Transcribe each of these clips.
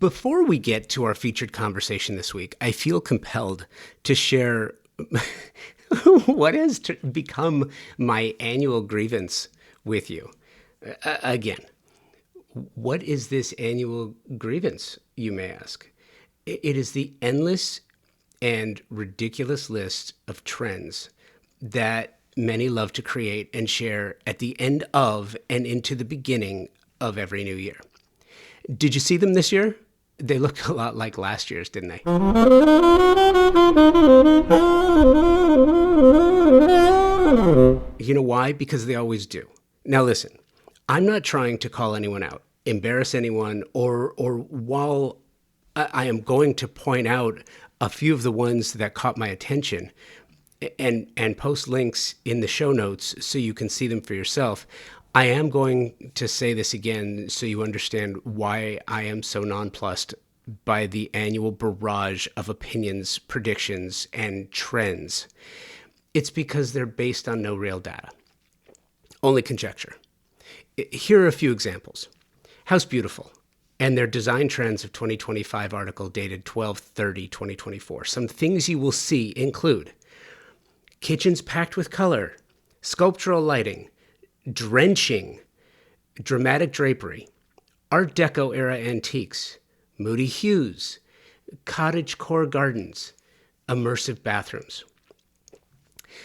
Before we get to our featured conversation this week, I feel compelled to share what has become my annual grievance with you. Again, what is this annual grievance, you may ask? It is the endless and ridiculous list of trends that many love to create and share at the end of and into the beginning of every new year. Did you see them this year? They looked a lot like last year's, didn't they? You know why? Because they always do. Now listen, I'm not trying to call anyone out, embarrass anyone, or while I am going to point out a few of the ones that caught my attention and post links in the show notes so you can see them for yourself, I am going to say this again so you understand why I am so nonplussed by the annual barrage of opinions, predictions, and trends. It's because they're based on no real data, only conjecture. Here are a few examples. House Beautiful and their Design Trends of 2025 article dated 12/30/2024. Some things you will see include kitchens packed with color, sculptural lighting, drenching, dramatic drapery, Art Deco Era Antiques, Moody Hues, cottage core gardens, immersive bathrooms.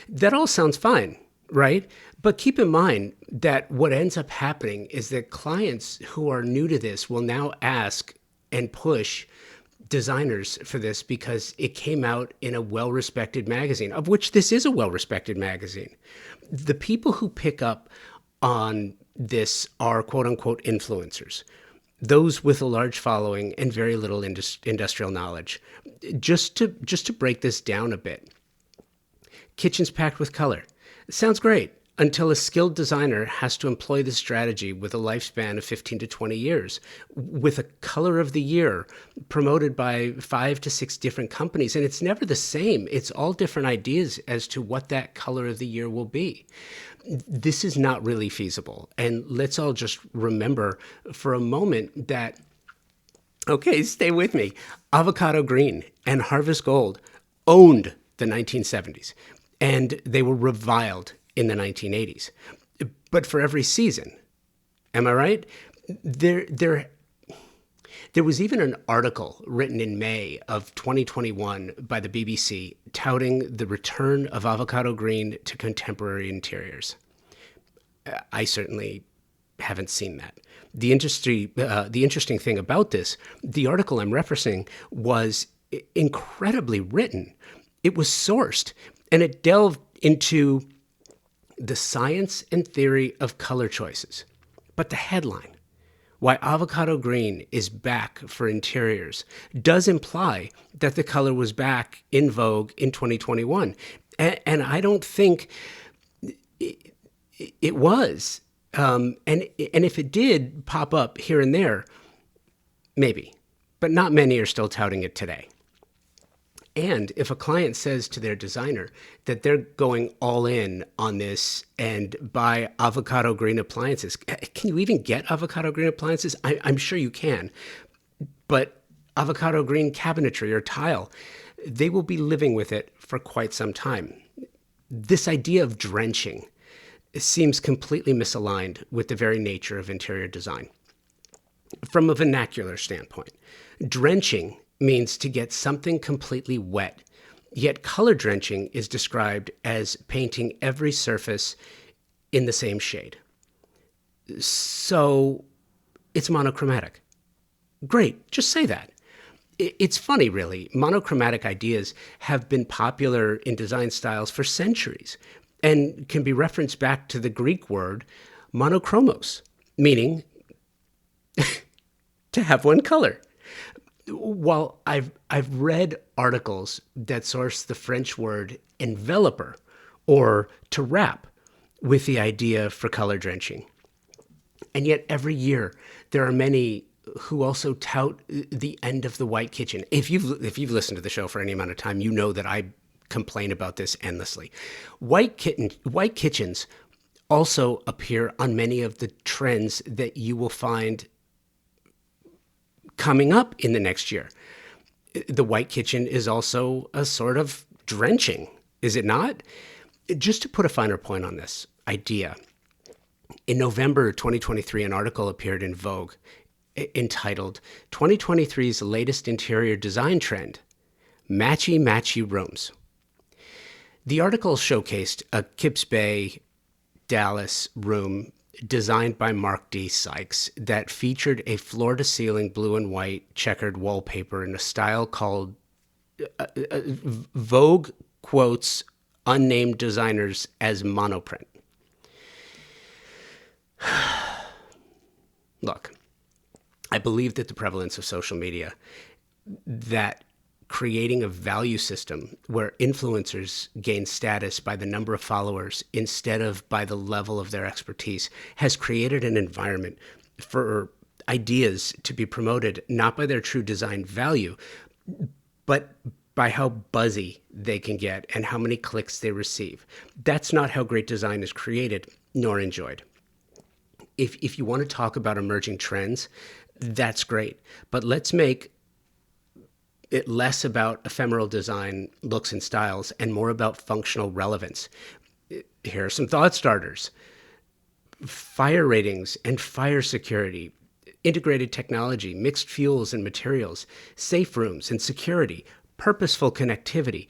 That all sounds fine, right? But keep in mind that what ends up happening is that clients who are new to this will now ask and push designers for this because it came out in a well-respected magazine, of which this is a well-respected magazine. The people who pick up on this are quote-unquote influencers, those with a large following and very little industrial knowledge. Just to break this down a bit, kitchens packed with color. Sounds great until a skilled designer has to employ this strategy with a lifespan of 15 to 20 years, with a color of the year promoted by 5 to 6 different companies. And it's never the same. It's all different ideas as to what that color of the year will be. This is not really feasible. And let's all just remember for a moment that, okay, stay with me, avocado green and harvest gold owned the 1970s, and they were reviled in the 1980s. But for every season, am I right? There was even an article written in May of 2021 by the BBC touting the return of avocado green to contemporary interiors. I certainly haven't seen that. The interesting thing about this, the article I'm referencing was incredibly written. It was sourced, and it delved into the science and theory of color choices. But the headline, why avocado green is back for interiors, does imply that the color was back in vogue in 2021. And I don't think it was. And if it did pop up here and there, maybe. But not many are still touting it today. And if a client says to their designer that they're going all in on this and buy avocado green appliances, can you even get avocado green appliances? I'm sure you can. But avocado green cabinetry or tile, they will be living with it for quite some time. This idea of drenching seems completely misaligned with the very nature of interior design. From a vernacular standpoint, drenching means to get something completely wet, yet color drenching is described as painting every surface in the same shade. So it's monochromatic. Great, just say that. It's funny, really. Monochromatic ideas have been popular in design styles for centuries and can be referenced back to the Greek word monochromos, meaning to have one color. While I've read articles that source the French word enveloper, or to wrap, with the idea for color drenching. And yet every year there are many who also tout the end of the white kitchen. If you've listened to the show for any amount of time, you know that I complain about this endlessly. White kitchens also appear on many of the trends that you will find coming up in the next year. The white kitchen is also a sort of drenching, is it not? Just to put a finer point on this idea, in November 2023, an article appeared in Vogue entitled 2023's Latest Interior Design Trend, Matchy-Matchy Rooms. The article showcased a Kips Bay, Dallas room designed by Mark D. Sykes that featured a floor-to-ceiling blue and white checkered wallpaper in a style called Vogue quotes unnamed designers as monoprint. Look, I believe that the prevalence of social media, that creating a value system where influencers gain status by the number of followers instead of by the level of their expertise, has created an environment for ideas to be promoted not by their true design value, but by how buzzy they can get and how many clicks they receive. That's not how great design is created nor enjoyed. If you want to talk about emerging trends, that's great. But let's make it less about ephemeral design, looks, and styles, and more about functional relevance. Here are some thought starters. Fire ratings and fire security, integrated technology, mixed fuels and materials, safe rooms and security, purposeful connectivity,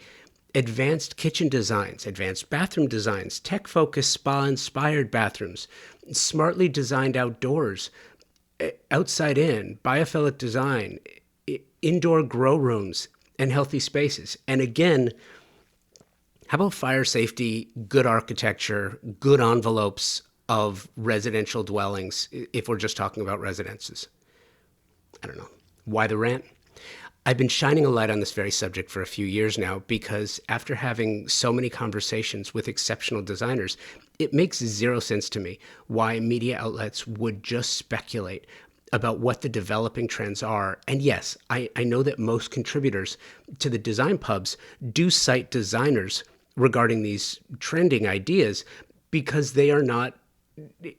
advanced kitchen designs, advanced bathroom designs, tech-focused spa-inspired bathrooms, smartly designed outdoors, outside in, biophilic design, indoor grow rooms, and healthy spaces. And again, how about fire safety, good architecture, good envelopes of residential dwellings, if we're just talking about residences? I don't know. Why the rant? I've been shining a light on this very subject for a few years now because after having so many conversations with exceptional designers, it makes zero sense to me why media outlets would just speculate about what the developing trends are. And yes, I know that most contributors to the design pubs do cite designers regarding these trending ideas because they are not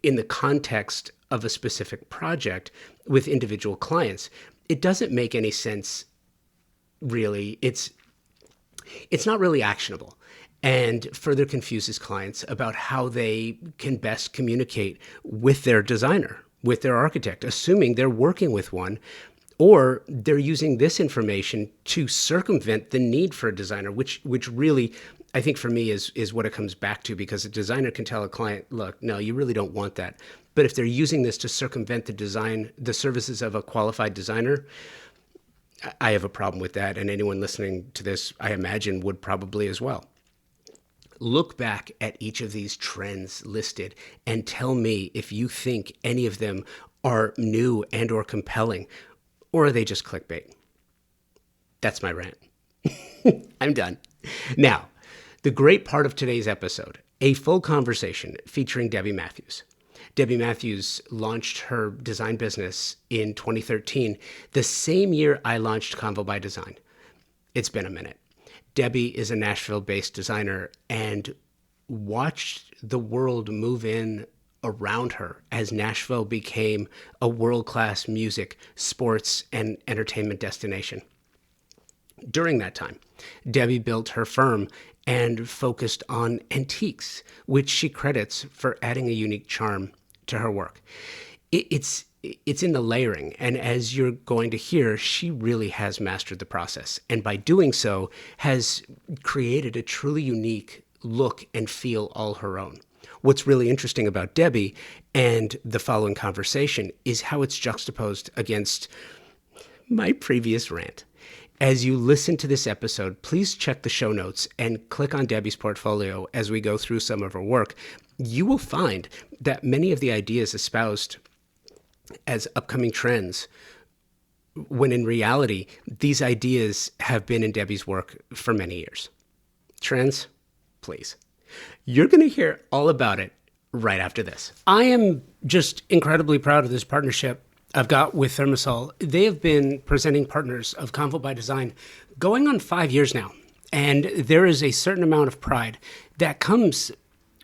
in the context of a specific project with individual clients. It doesn't make any sense, really. It's not really actionable and further confuses clients about how they can best communicate with their designer, with their architect, assuming they're working with one, or they're using this information to circumvent the need for a designer, which really, I think for me is what it comes back to, because a designer can tell a client, look, no, you really don't want that. But if they're using this to circumvent the services of a qualified designer, I have a problem with that. And anyone listening to this, I imagine, would probably as well. Look back at each of these trends listed and tell me if you think any of them are new and or compelling, or are they just clickbait? That's my rant. I'm done. Now, the great part of today's episode, a full conversation featuring Debbie Mathews. Debbie Mathews launched her design business in 2013, the same year I launched Convo by Design. It's been a minute. Debbie is a Nashville-based designer and watched the world move in around her as Nashville became a world-class music, sports, and entertainment destination. During that time, Debbie built her firm and focused on antiques, which she credits for adding a unique charm to her work. It's in the layering, and as you're going to hear, she really has mastered the process, and by doing so, has created a truly unique look and feel all her own. What's really interesting about Debbie and the following conversation is how it's juxtaposed against my previous rant. As you listen to this episode, please check the show notes and click on Debbie's portfolio as we go through some of her work. You will find that many of the ideas espoused as upcoming trends, when in reality, these ideas have been in Debbie's work for many years. Trends, please. You're going to hear all about it right after this. I am just incredibly proud of this partnership I've got with Thermosol. They have been presenting partners of Convo by Design going on 5 years now. And there is a certain amount of pride that comes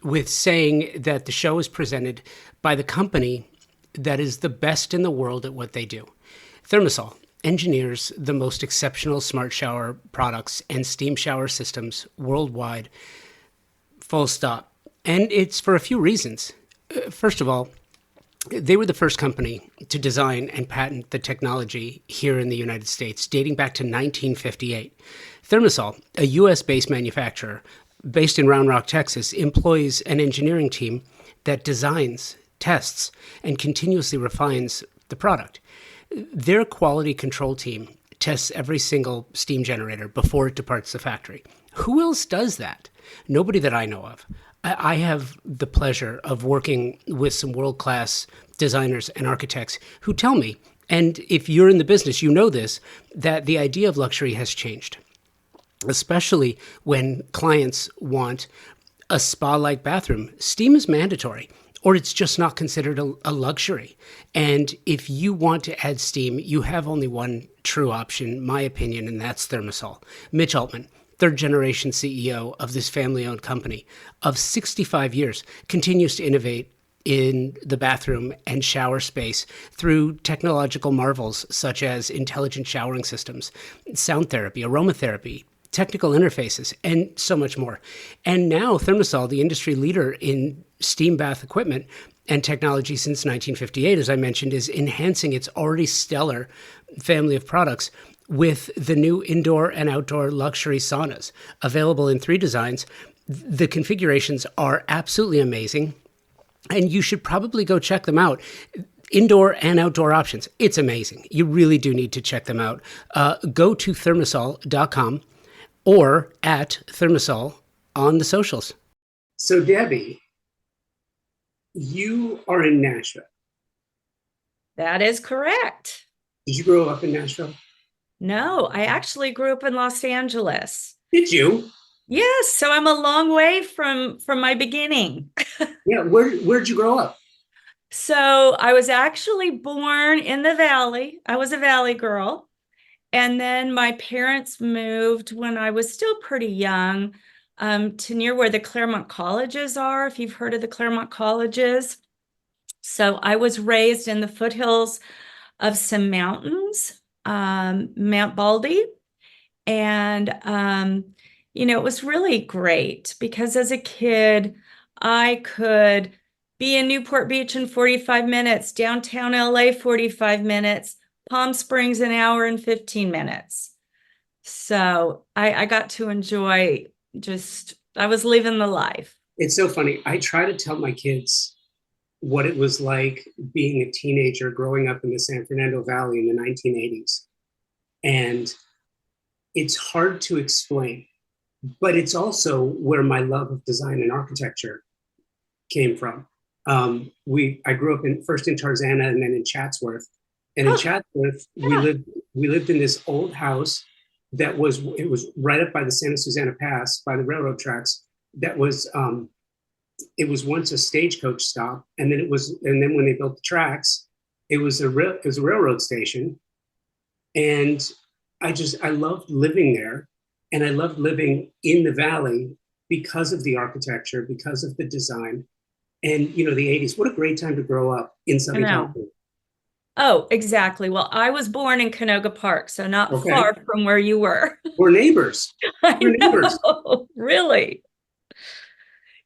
with saying that the show is presented by the company that is the best in the world at what they do. Thermosol engineers the most exceptional smart shower products and steam shower systems worldwide, full stop. And it's for a few reasons. First of all, they were the first company to design and patent the technology here in the United States, dating back to 1958. Thermosol, a US-based manufacturer based in Round Rock, Texas, employs an engineering team that designs, tests, and continuously refines the product. Their quality control team tests every single steam generator before it departs the factory. Who else does that? Nobody that I know of. I have the pleasure of working with some world-class designers and architects who tell me, and if you're in the business, you know this, that the idea of luxury has changed, especially when clients want a spa-like bathroom. Steam is mandatory, or it's just not considered a luxury. And if you want to add steam, you have only one true option, my opinion, and that's Thermosol. Mitch Altman, third generation CEO of this family-owned company of 65 years, continues to innovate in the bathroom and shower space through technological marvels such as intelligent showering systems, sound therapy, aromatherapy, technical interfaces, and so much more. And now Thermosol, the industry leader in steam bath equipment and technology since 1958, as I mentioned, is enhancing its already stellar family of products with the new indoor and outdoor luxury saunas, available in 3 designs. The configurations are absolutely amazing, and you should probably go check them out. Indoor and outdoor options. It's amazing. You really do need to check them out. Go to thermosol.com or at Thermosol on the socials. So, Debbie, you are in Nashville. That is correct. Did you grow up in Nashville? No, I actually grew up in Los Angeles. Did you? Yes, so I'm a long way from my beginning. Yeah, where'd you grow up? So I was actually born in the Valley. I was a Valley girl. And then my parents moved when I was still pretty young, to near where the Claremont Colleges are, if you've heard of the Claremont Colleges. So I was raised in the foothills of some mountains, Mount Baldy. And, it was really great because as a kid, I could be in Newport Beach in 45 minutes, downtown LA 45 minutes, Palm Springs an hour and 15 minutes. So I got to enjoy I was living the life. It's so funny. I try to tell my kids what it was like being a teenager growing up in the San Fernando Valley in the 1980s. And it's hard to explain, but it's also where my love of design and architecture came from. I grew up first in Tarzana and then in Chatsworth. And in Chatsworth, yeah. we lived in this old house it was right up by the Santa Susana Pass, by the railroad tracks. It was once a stagecoach stop, and then when they built the tracks, it was a railroad station. And I loved living there, and I loved living in the valley because of the architecture, because of the design, and the 80s. What a great time to grow up in Southern California. Oh, exactly. Well, I was born in Canoga Park, so not far from where you were. We're neighbors. We're neighbors. Really?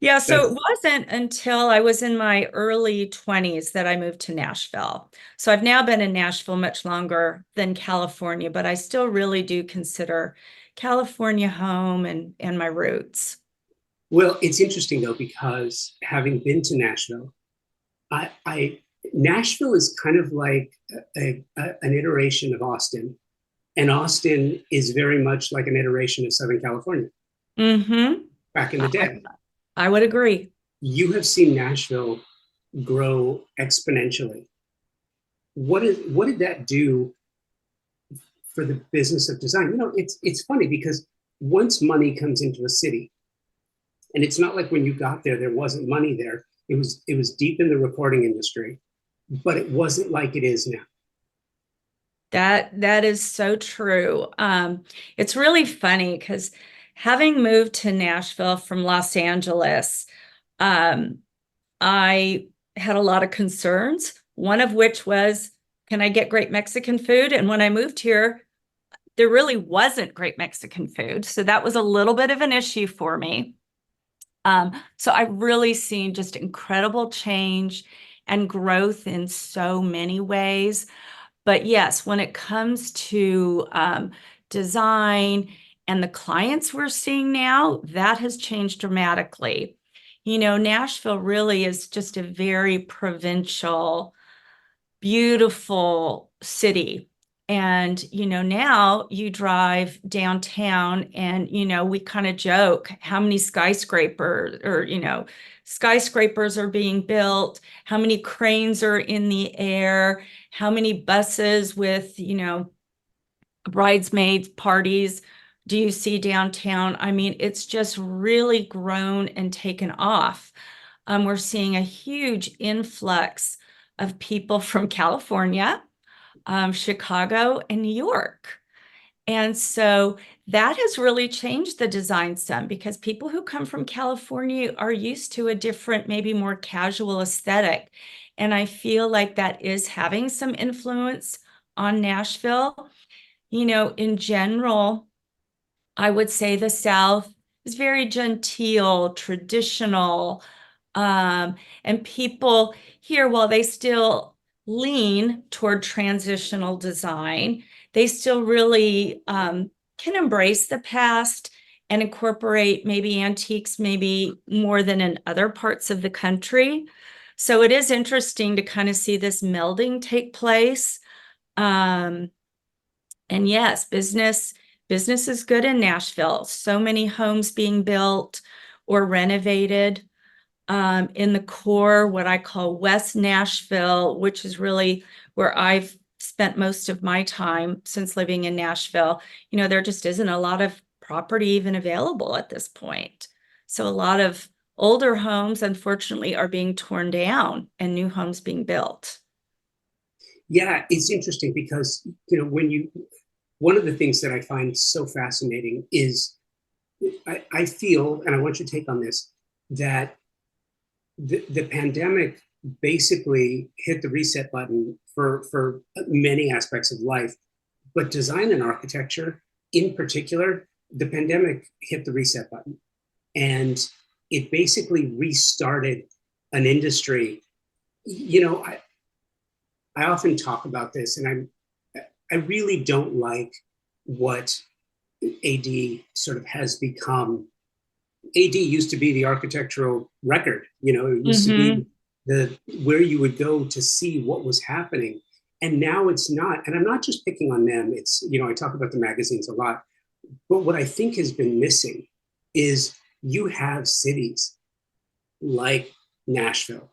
Yeah, so it wasn't until I was in my early 20s that I moved to Nashville. So I've now been in Nashville much longer than California, but I still really do consider California home and my roots. Well, it's interesting though, because having been to Nashville, Nashville is kind of like an iteration of Austin, and Austin is very much like an iteration of Southern California. Back in the day. I would agree. You have seen Nashville grow exponentially. What did that do for the business of design? It's funny because once money comes into a city, and it's not like when you got there wasn't money there. It was deep in the recording industry, but it wasn't like it is now. That is so true. It's really funny because having moved to Nashville from Los Angeles, I had a lot of concerns, one of which was can I get great Mexican food? And when I moved here, there really wasn't great Mexican food. So that was a little bit of an issue for me. So I've really seen just incredible change and growth in so many ways. But yes, when it comes to design and the clients we're seeing now, that has changed dramatically. You know, Nashville really is just a very provincial, beautiful city. And, you know, now you drive downtown and, you know, we kind of joke how many skyscrapers or, you know, skyscrapers are being built, how many cranes are in the air, how many buses with, you know, bridesmaids parties do you see downtown? I mean, it's just really grown and taken off. We're seeing a huge influx of people from California, Chicago, and New York. And so that has really changed the design some because people who come from California are used to a different, maybe more casual aesthetic. And I feel like that is having some influence on Nashville. You know, in general, I would say the South is very genteel, traditional, and people here, while they still lean toward transitional design, they still really can embrace the past and incorporate maybe antiques, maybe more than in other parts of the country. So it is interesting to kind of see this melding take place. Um, and yes, business is good in Nashville. So many homes being built or renovated in the core, what I call West Nashville, which is really where I've spent most of my time since living in Nashville. You know, there just isn't a lot of property even available at this point. So a lot of older homes, unfortunately, are being torn down and new homes being built. Yeah, it's interesting because, you know, one of the things that I find so fascinating is I feel, and I want your take on this, that the pandemic basically hit the reset button for many aspects of life, but design and architecture in particular, the pandemic hit the reset button, and it basically restarted an industry. You know, I often talk about this, and I really don't like what AD sort of has become. AD used to be the architectural record. You know, it used to be Mm-hmm. the where you would go to see what was happening. And now it's not. And I'm not just picking on them. It's, you know, I talk about the magazines a lot. But what I think has been missing is you have cities like Nashville,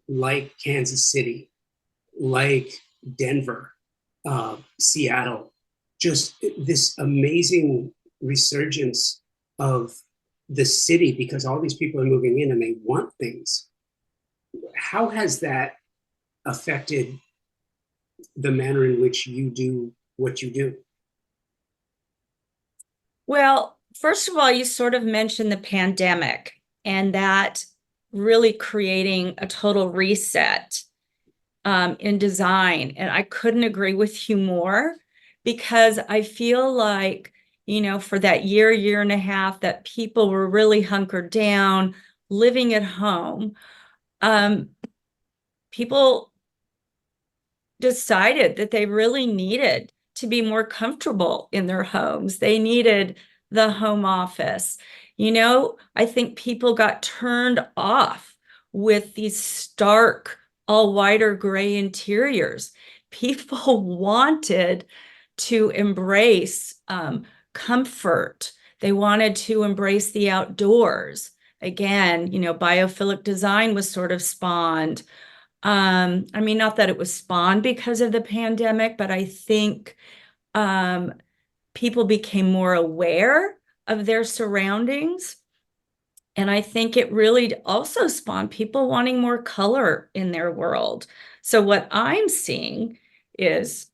like Kansas City, like Denver, Seattle, just this amazing resurgence of the city because all these people are moving in and they want things. How has that affected the manner in which you do what you do? Well, first of all, you sort of mentioned the pandemic and that really creating a total reset in design. And I couldn't agree with you more because I feel like, you know, for that year and a half that people were really hunkered down, living at home, um, people decided that they really needed to be more comfortable in their homes. They needed the home office. You know, I think people got turned off with these stark, all white or gray interiors. People wanted to embrace comfort. They wanted to embrace the outdoors. Again, you know, biophilic design was sort of spawned. I mean, not that it was spawned because of the pandemic, but I think um, people became more aware of their surroundings. And I think it really also spawned people wanting more color in their world. So what I'm seeing is,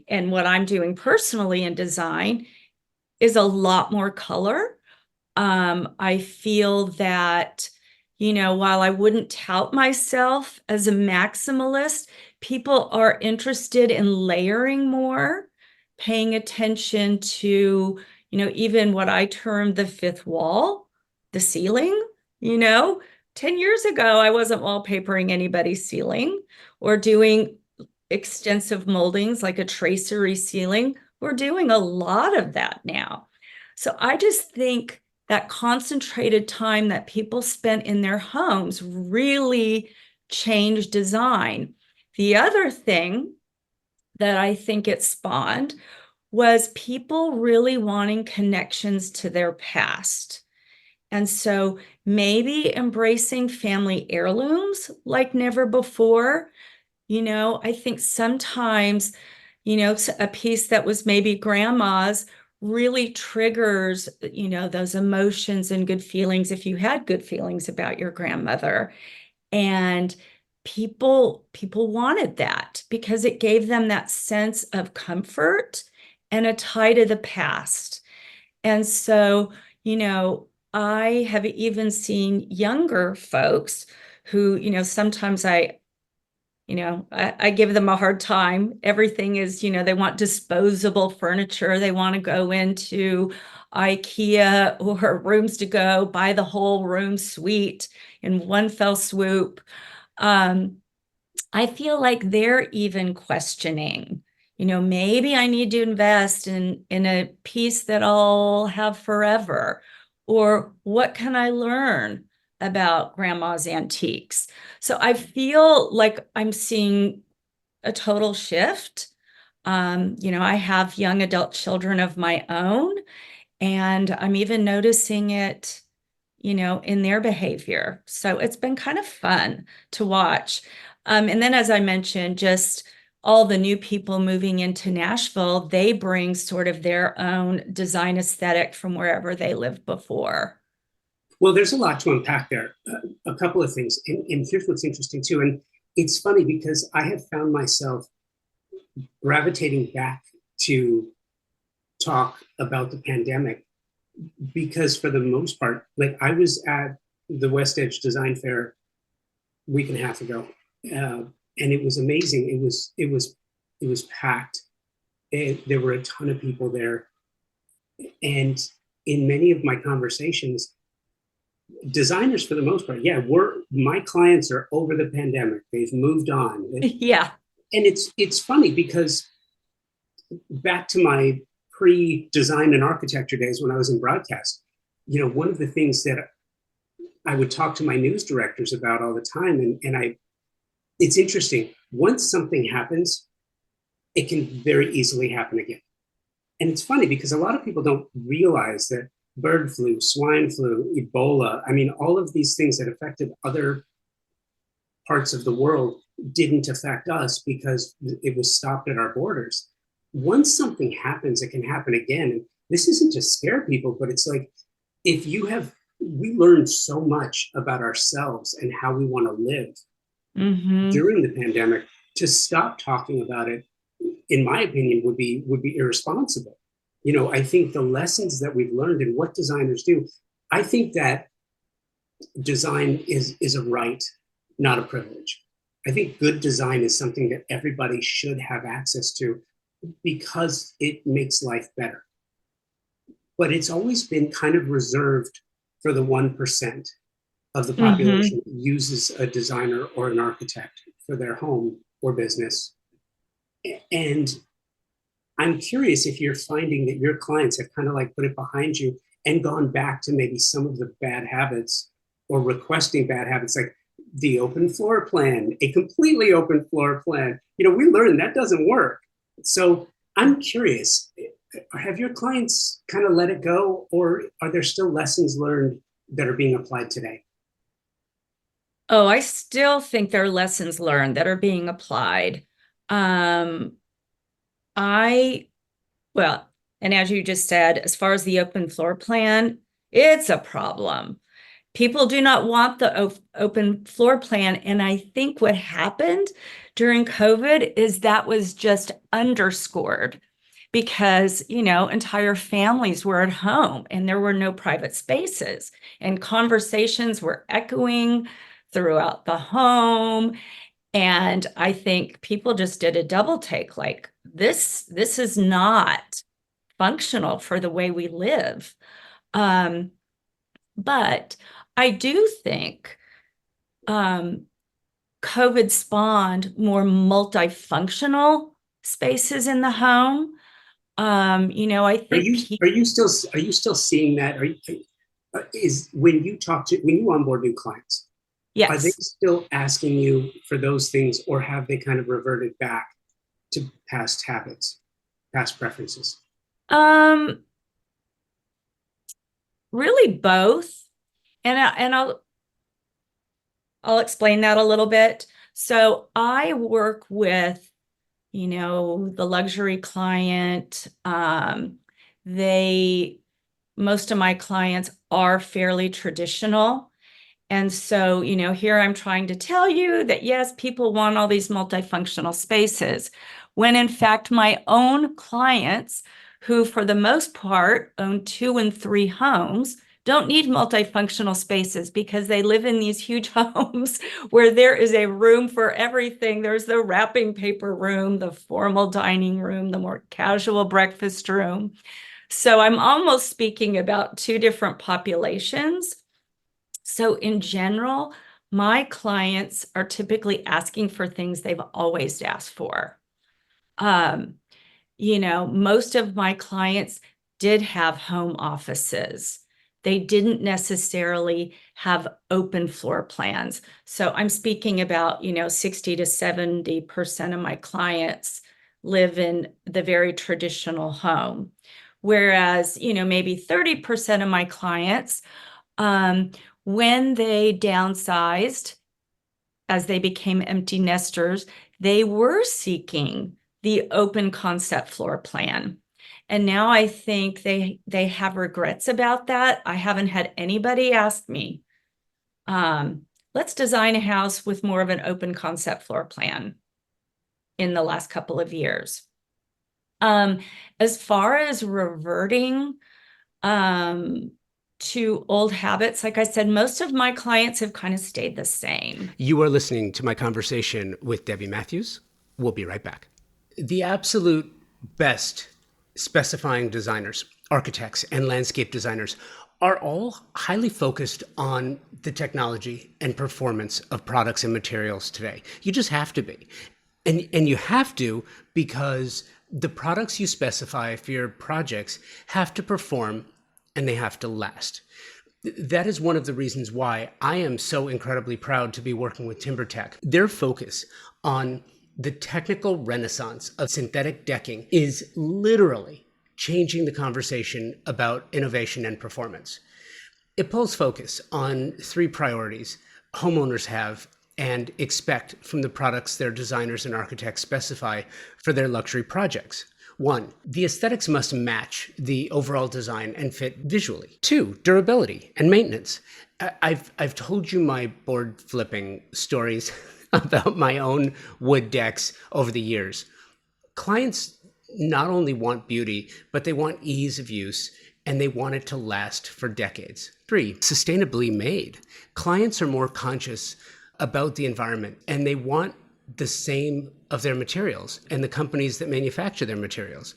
and what I'm doing personally in design is a lot more color. I feel that while I wouldn't tout myself as a maximalist, people are interested in layering more, paying attention to, even what I term the fifth wall, the ceiling. You know, 10 years ago, I wasn't wallpapering anybody's ceiling or doing extensive moldings like a tracery ceiling. We're doing a lot of that now. So I just think that concentrated time that people spent in their homes really changed design. The other thing that I think it spawned was people really wanting connections to their past. And so maybe embracing family heirlooms like never before. I think sometimes, a piece that was maybe grandma's really triggers, those emotions and good feelings if you had good feelings about your grandmother. And people wanted that because it gave them that sense of comfort and a tie to the past. And so, I have even seen younger folks who, sometimes I give them a hard time. Everything is, they want disposable furniture. They want to go into IKEA or Rooms to Go, buy the whole room suite in one fell swoop. I feel like they're even questioning, maybe I need to invest in a piece that I'll have forever, or what can I learn about grandma's antiques? So I feel like I'm seeing a total shift. I have young adult children of my own, and I'm even noticing it, in their behavior. So it's been kind of fun to watch. And then, as I mentioned, just all the new people moving into Nashville, they bring sort of their own design aesthetic from wherever they lived before. Well, there's a lot to unpack there. A couple of things. And here's what's interesting too. And it's funny because I have found myself gravitating back to talk about the pandemic because for the most part, like I was at the West Edge Design Fair a week and a half ago, and it was amazing. It was packed. There were a ton of people there, and in many of my conversations, designers for the most part, yeah, my clients are over the pandemic. They've moved on. Yeah. And it's funny because back to my pre-design and architecture days when I was in broadcast, one of the things that I would talk to my news directors about all the time, and it's interesting. Once something happens, it can very easily happen again. And it's funny because a lot of people don't realize that bird flu, swine flu, Ebola, I mean, all of these things that affected other parts of the world didn't affect us because it was stopped at our borders. Once something happens, it can happen again. And this isn't to scare people, but it's like, we learned so much about ourselves and how we want to live during the pandemic. To stop talking about it, in my opinion, would be irresponsible. I think the lessons that we've learned and what designers do, I think that design is a right, not a privilege. I think good design is something that everybody should have access to because it makes life better. But it's always been kind of reserved for the 1% of the population that uses a designer or an architect for their home or business. And I'm curious if you're finding that your clients have kind of like put it behind you and gone back to maybe some of the bad habits or requesting bad habits, like the open floor plan, a completely open floor plan. We learned that doesn't work. So I'm curious, have your clients kind of let it go, or are there still lessons learned that are being applied today? Oh, I still think there are lessons learned that are being applied. Well, and as you just said, as far as the open floor plan, it's a problem. People do not want the open floor plan. And I think what happened during COVID is that was just underscored because, entire families were at home and there were no private spaces and conversations were echoing throughout the home. And I think people just did a double take, like this is not functional for the way we live. But I do think COVID spawned more multifunctional spaces in the home. I think Are you still seeing that? Is when you onboard new clients, are they yes. still asking you for those things, or have they kind of reverted back to past habits, past preferences? Really both. And I'll explain that a little bit. So I work with, the luxury client. Most of my clients are fairly traditional. And so, here I'm trying to tell you that yes, people want all these multifunctional spaces, when in fact, my own clients, who for the most part own 2 and 3 homes, don't need multifunctional spaces because they live in these huge homes where there is a room for everything. There's the wrapping paper room, the formal dining room, the more casual breakfast room. So I'm almost speaking about 2 different populations. So in general, my clients are typically asking for things they've always asked for. Most of my clients did have home offices. They didn't necessarily have open floor plans. So I'm speaking about, 60 to 70% of my clients live in the very traditional home. Whereas, maybe 30% of my clients, when they downsized, as they became empty nesters, they were seeking the open concept floor plan. And now I think they have regrets about that. I haven't had anybody ask me, let's design a house with more of an open concept floor plan in the last couple of years. As far as reverting to old habits, like I said, most of my clients have kind of stayed the same. You are listening to my conversation with Debbie Mathews. We'll be right back. The absolute best specifying designers, architects, and landscape designers are all highly focused on the technology and performance of products and materials today. You just have to be. And you have to, because the products you specify for your projects have to perform and they have to last. That is one of the reasons why I am so incredibly proud to be working with TimberTech. Their focus on the technical renaissance of synthetic decking is literally changing the conversation about innovation and performance. It pulls focus on 3 priorities homeowners have and expect from the products their designers and architects specify for their luxury projects. 1, the aesthetics must match the overall design and fit visually. 2, durability and maintenance. I've told you my board flipping stories about my own wood decks over the years. Clients not only want beauty, but they want ease of use and they want it to last for decades. 3, sustainably made. Clients are more conscious about the environment and they want the same of their materials and the companies that manufacture their materials.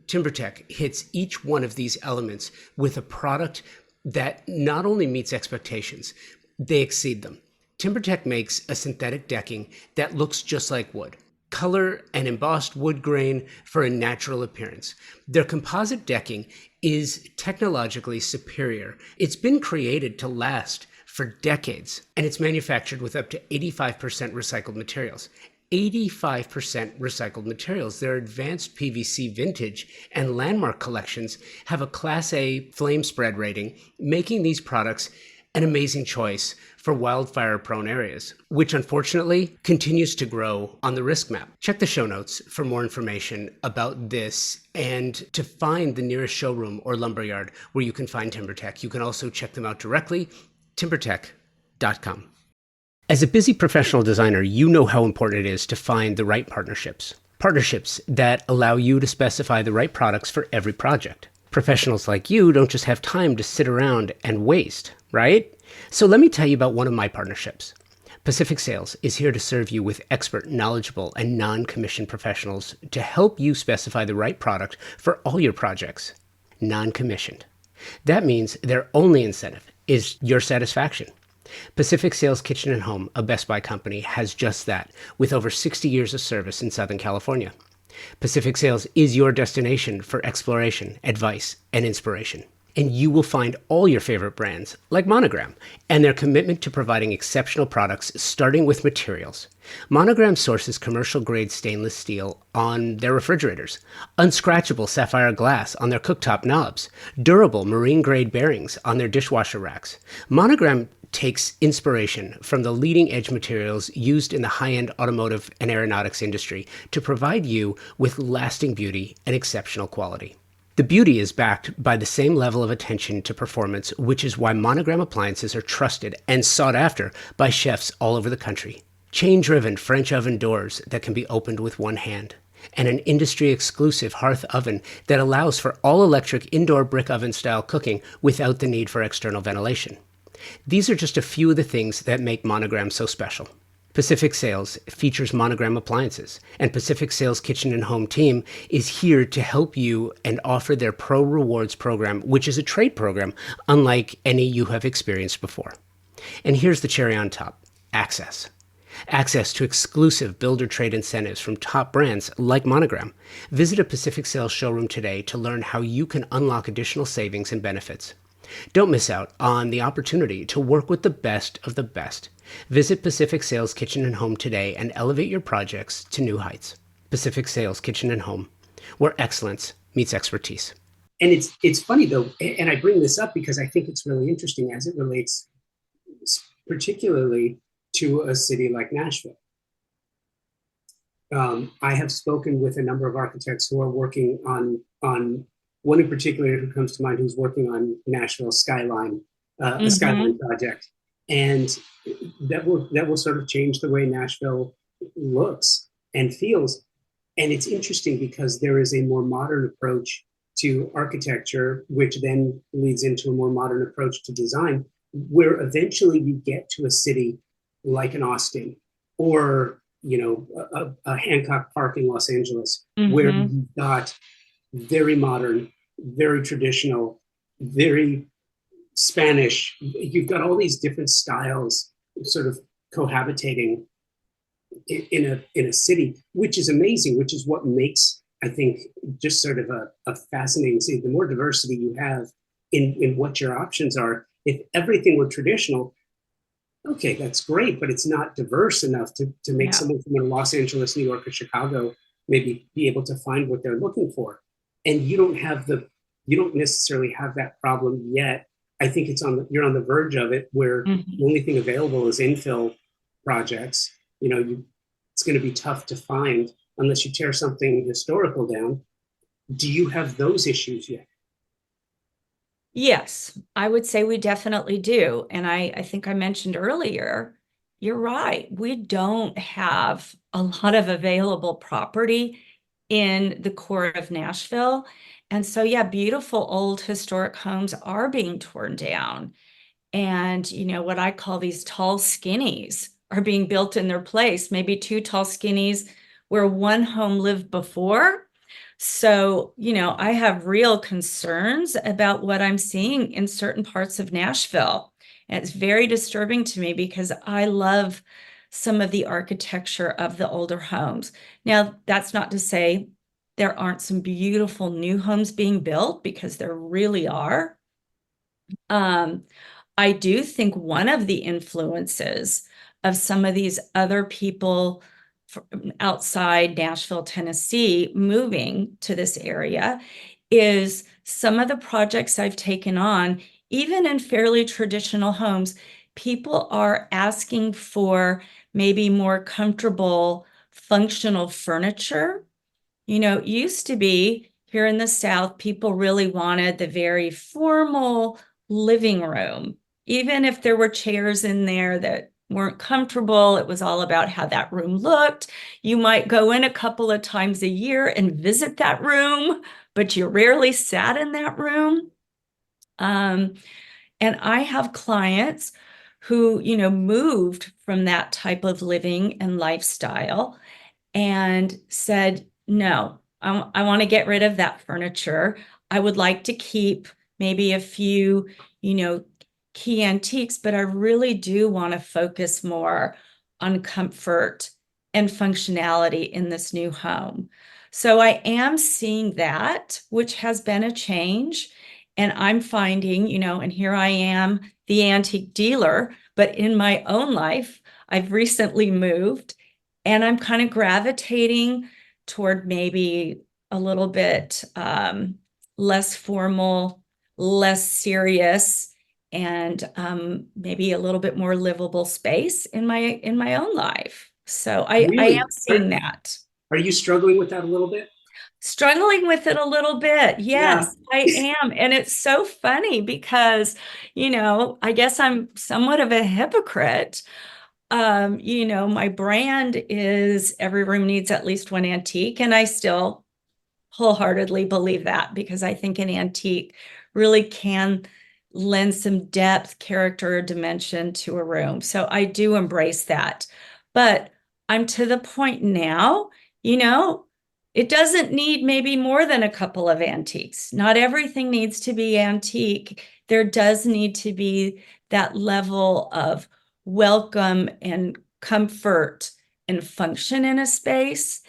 TimberTech hits each one of these elements with a product that not only meets expectations, they exceed them. TimberTech makes a synthetic decking that looks just like wood. Color and embossed wood grain for a natural appearance. Their composite decking is technologically superior. It's been created to last for decades, and it's manufactured with up to 85% recycled materials. 85% recycled materials. Their advanced PVC vintage and landmark collections have a Class A flame spread rating, making these products an amazing choice for wildfire-prone areas, which unfortunately continues to grow on the risk map. Check the show notes for more information about this and to find the nearest showroom or lumberyard where you can find TimberTech. You can also check them out directly, timbertech.com. As a busy professional designer, you know how important it is to find the right partnerships. Partnerships that allow you to specify the right products for every project. Professionals like you don't just have time to sit around and waste, right? So let me tell you about one of my partnerships. Pacific Sales is here to serve you with expert, knowledgeable, and non-commissioned professionals to help you specify the right product for all your projects. Non-commissioned. That means their only incentive is your satisfaction. Pacific Sales Kitchen and Home, a Best Buy company, has just that, with over 60 years of service in Southern California. Pacific Sales is your destination for exploration, advice, and inspiration. And you will find all your favorite brands, like Monogram, and their commitment to providing exceptional products, starting with materials. Monogram sources commercial-grade stainless steel on their refrigerators, unscratchable sapphire glass on their cooktop knobs, durable marine-grade bearings on their dishwasher racks. Monogram takes inspiration from the leading-edge materials used in the high-end automotive and aeronautics industry to provide you with lasting beauty and exceptional quality. The beauty is backed by the same level of attention to performance, which is why Monogram appliances are trusted and sought after by chefs all over the country. Chain-driven French oven doors that can be opened with one hand, and an industry-exclusive hearth oven that allows for all-electric indoor brick oven-style cooking without the need for external ventilation. These are just a few of the things that make Monogram so special. Pacific Sales features Monogram appliances, and Pacific Sales Kitchen and Home team is here to help you and offer their Pro Rewards program, which is a trade program unlike any you have experienced before. And here's the cherry on top: access. Access to exclusive builder trade incentives from top brands like Monogram. Visit a Pacific Sales showroom today to learn how you can unlock additional savings and benefits. Don't miss out on the opportunity to work with the best of the best. Visit Pacific Sales Kitchen and Home today and elevate your projects to new heights. Pacific Sales Kitchen and Home, where excellence meets expertise. And it's funny though, and I bring this up because I think it's really interesting as it relates particularly to a city like Nashville. I have spoken with a number of architects who are working on one in particular who comes to mind, who's working on Nashville skyline, a skyline project, and that will sort of change the way Nashville looks and feels. And it's interesting because there is a more modern approach to architecture, which then leads into a more modern approach to design, where eventually you get to a city like an Austin or a Hancock Park in Los Angeles, where you've got very modern, very traditional, very Spanish. You've got all these different styles sort of cohabitating in a city, which is amazing, which is what makes, I think, just sort of a fascinating city. The more diversity you have in what your options are, if everything were traditional, okay, that's great, but it's not diverse enough to make someone from Los Angeles, New York, or Chicago maybe be able to find what they're looking for. And you don't necessarily have that problem yet. I think you're on the verge of it, where the only thing available is infill projects. It's going to be tough to find unless you tear something historical down. Do you have those issues yet? Yes, I would say we definitely do. And I think I mentioned earlier, you're right. We don't have a lot of available property in the core of Nashville. And so, yeah, beautiful old historic homes are being torn down. And, what I call these tall skinnies are being built in their place, maybe two tall skinnies where one home lived before. So, I have real concerns about what I'm seeing in certain parts of Nashville. And it's very disturbing to me because I love some of the architecture of the older homes. Now, that's not to say there aren't some beautiful new homes being built, because there really are. I do think one of the influences of some of these other people outside Nashville, Tennessee, moving to this area is some of the projects I've taken on, even in fairly traditional homes. People are asking for maybe more comfortable, functional furniture. It used to be here in the South, people really wanted the very formal living room, even if there were chairs in there that weren't comfortable. It was all about how that room looked. You might go in a couple of times a year and visit that room, but you rarely sat in that room. And I have clients who, moved from that type of living and lifestyle and said, no, I want to get rid of that furniture. I would like to keep maybe a few, key antiques, but I really do want to focus more on comfort and functionality in this new home. So I am seeing that, which has been a change. And I'm finding, and here I am, the antique dealer, but in my own life, I've recently moved and I'm kind of gravitating toward maybe a little bit less formal, less serious, and maybe a little bit more livable space in my own life. So I am Really? seeing that. Are you struggling with that a little bit? Struggling with it a little bit. Yeah. Yes, I am. And it's so funny because, I guess I'm somewhat of a hypocrite. My brand is every room needs at least one antique, and I still wholeheartedly believe that because I think an antique really can lend some depth, character, dimension to a room. So I do embrace that. But I'm to the point now, it doesn't need maybe more than a couple of antiques. Not everything needs to be antique. There does need to be that level of welcome and comfort and function in a space.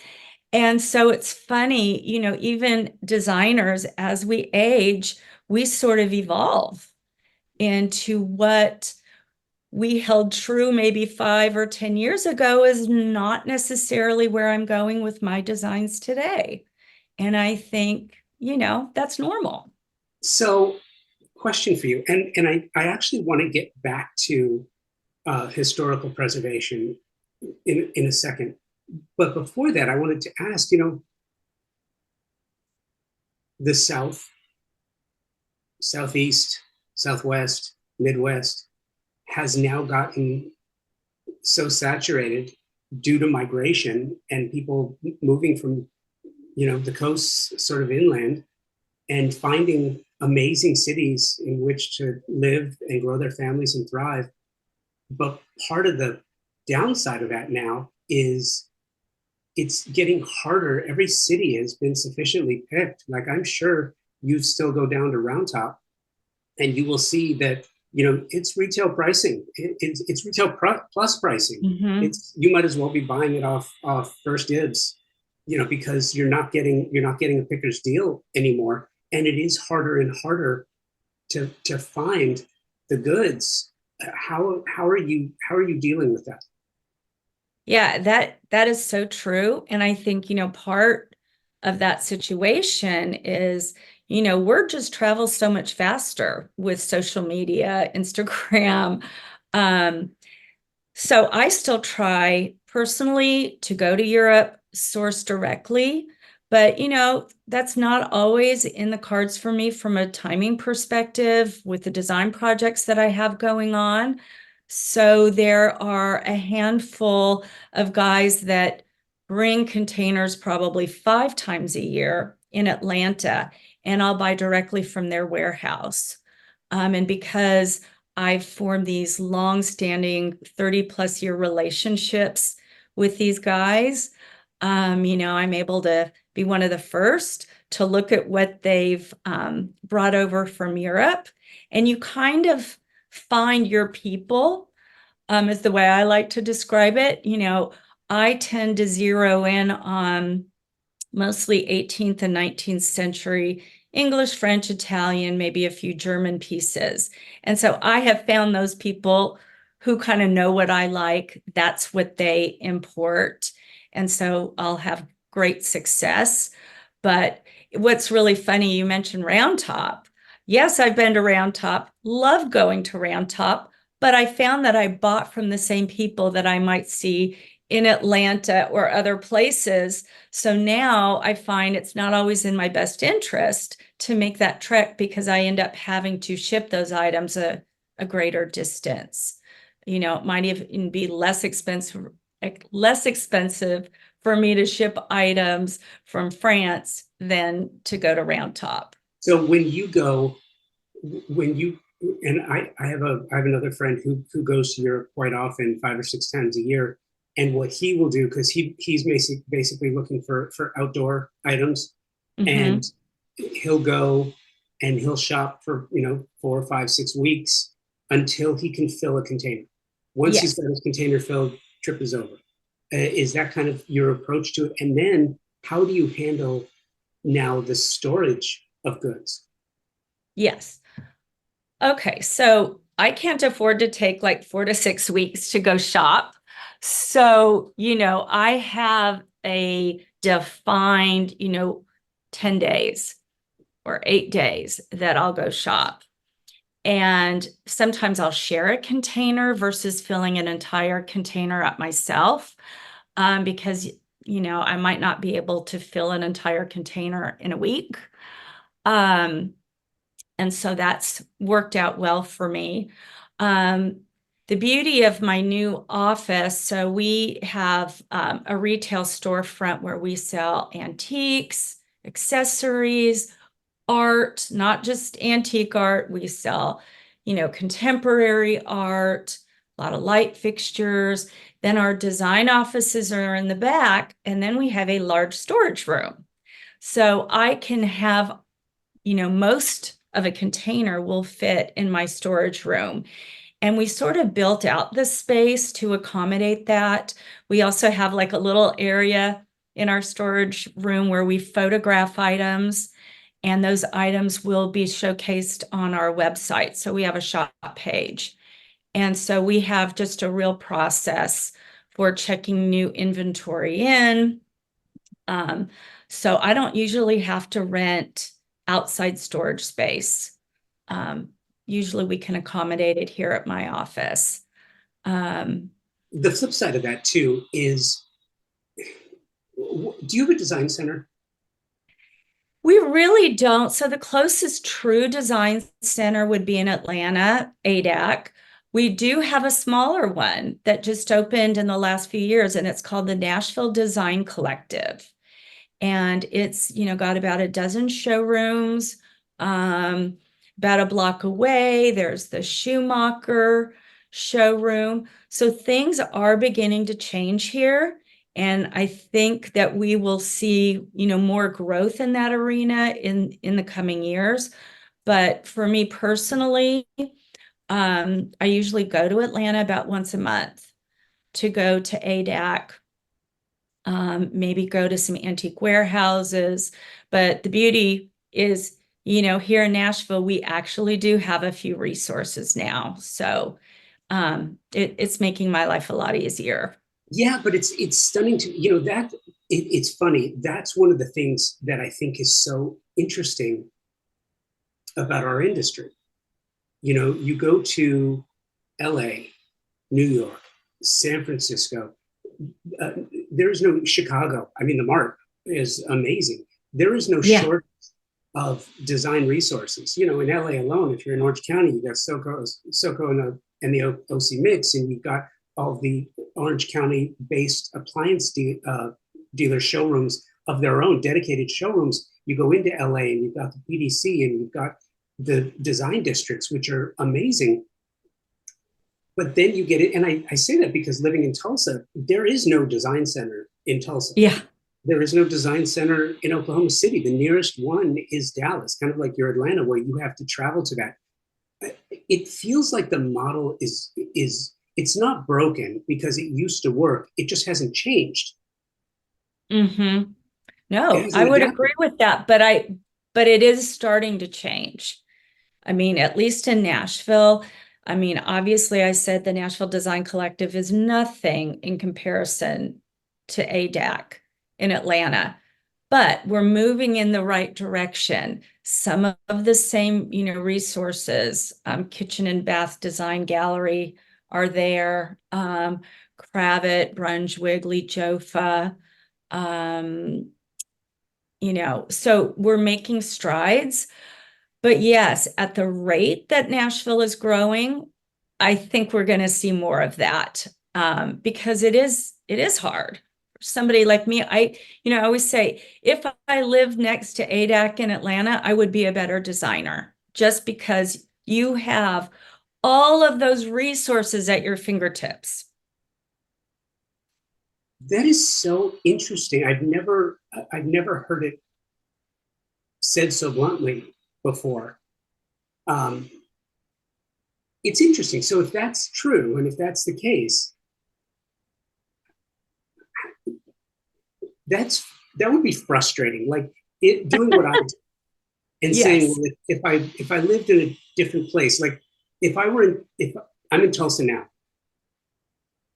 And so it's funny, even designers, as we age, we sort of evolve into what we held true maybe 5 or 10 years ago is not necessarily where I'm going with my designs today. And I think, that's normal. So, question for you, and I actually want to get back to historical preservation in a second. But before that, I wanted to ask, the South, Southeast, Southwest, Midwest has now gotten so saturated due to migration and people moving from, the coasts sort of inland and finding amazing cities in which to live and grow their families and thrive. But part of the downside of that now is it's getting harder. Every city has been sufficiently picked. Like I'm sure you still go down to Round Top and you will see that, it's retail pricing. It's retail plus pricing. Mm-hmm. You might as well be buying it off first dibs, because you're not getting a picker's deal anymore. And it is harder and harder to find the goods. How are you dealing with that? Yeah, that is so true. And I think, part of that situation is, we're just travel so much faster with social media, Instagram. Um, so I still try personally to go to Europe, source directly, but that's not always in the cards for me from a timing perspective with the design projects that I have going on. So there are a handful of guys that bring containers probably 5 times a year in Atlanta, and I'll buy directly from their warehouse. And because I've formed these long-standing 30-plus-year relationships with these guys, I'm able to be one of the first to look at what they've brought over from Europe. And you kind of find your people, is the way I like to describe it. I tend to zero in on mostly 18th and 19th century English, French, Italian, maybe a few German pieces. And so I have found those people who kind of know what I like. That's what they import. And so I'll have great success. But what's really funny, you mentioned Round Top. Yes, I've been to Round Top, love going to Round Top, but I found that I bought from the same people that I might see in Atlanta or other places. So now I find it's not always in my best interest to make that trek because I end up having to ship those items a greater distance. It might even be less expensive for me to ship items from France than to go to Round Top. So when you go, when you and I have another friend who goes to Europe quite often, 5 or 6 times a year. And what he will do, because he's basically looking for outdoor items, and Mm-hmm. he'll go and he'll shop for 4, 5, 6 weeks until he can fill a container. Once he's Yes. got his container filled, trip is over. Is that kind of your approach to it? And then how do you handle now the storage of goods? Yes. Okay, so I can't afford to take like 4 to 6 weeks to go shop. So, I have a defined, 10 days or 8 days that I'll go shop. And sometimes I'll share a container versus filling an entire container up myself, because, I might not be able to fill an entire container in a week. Um, and so that's worked out well for me. Um, the beauty of my new office, so we have a retail storefront where we sell antiques, accessories, art, not just antique art. We sell, contemporary art, a lot of light fixtures. Then our design offices are in the back, and then we have a large storage room. So I can have, most of a container will fit in my storage room. And we sort of built out the space to accommodate that. We also have like a little area in our storage room where we photograph items, and those items will be showcased on our website. So we have a shop page. And so we have just a real process for checking new inventory in. Um, so I don't usually have to rent outside storage space. Um, Usually we can accommodate it here at my office. Um, The flip side of that too is, do you have a design center? we really don't. So the closest true design center would be in Atlanta, ADAC. We do have a smaller one that just opened in the last few years, and it's called the Nashville Design Collective. And it's, got about a dozen showrooms. Um, about a block away, there's the Schumacher showroom. So things are beginning to change here. And I think that we will see, more growth in that arena in the coming years. But for me personally, I usually go to Atlanta about once a month to go to ADAC, maybe go to some antique warehouses. But the beauty is, here in Nashville, we actually do have a few resources now. So it's making my life a lot easier. Yeah, but it's stunning to that it's funny. That's one of the things that I think is so interesting about our industry. You go to LA, New York, San Francisco. Uh, there's no Chicago. I mean, the Mart is amazing. There is no Yeah. shortage of design resources. In LA alone, if you're in Orange County, you got SoCo and the OC Mix, and you've got all the Orange County based appliance dealer showrooms of their own, dedicated showrooms. You go into LA and you've got the PDC and you've got the design districts, which are amazing. But then you get it, and I say that because living in Tulsa, there is no design center in Tulsa. Yeah. There is no design center in Oklahoma City. The nearest one is Dallas, kind of like your Atlanta, where you have to travel to that. It feels like the model is it's not broken because it used to work. It just hasn't changed. Mm-hmm. It No, I hasn't would agree adapted. with that, but it is starting to change. I mean, at least in Nashville. I mean, obviously, I said the Nashville Design Collective is nothing in comparison to ADAC in Atlanta, but we're moving in the right direction. Some of the same, resources, Kitchen and Bath Design Gallery are there, Cravat, Brunswick, Jofa, um, so we're making strides. But yes, at the rate that Nashville is growing, I think we're going to see more of that, because it is hard. Somebody like me, I always say, if I lived next to ADAC in Atlanta, I would be a better designer, just because you have all of those resources at your fingertips. That is so interesting. I've never heard it said so bluntly before. Um, it's interesting. So if that's true, and if that's the case, that would be frustrating. Like doing what I do and saying, Yes. well, if I lived in a different place, like if I'm in Tulsa now,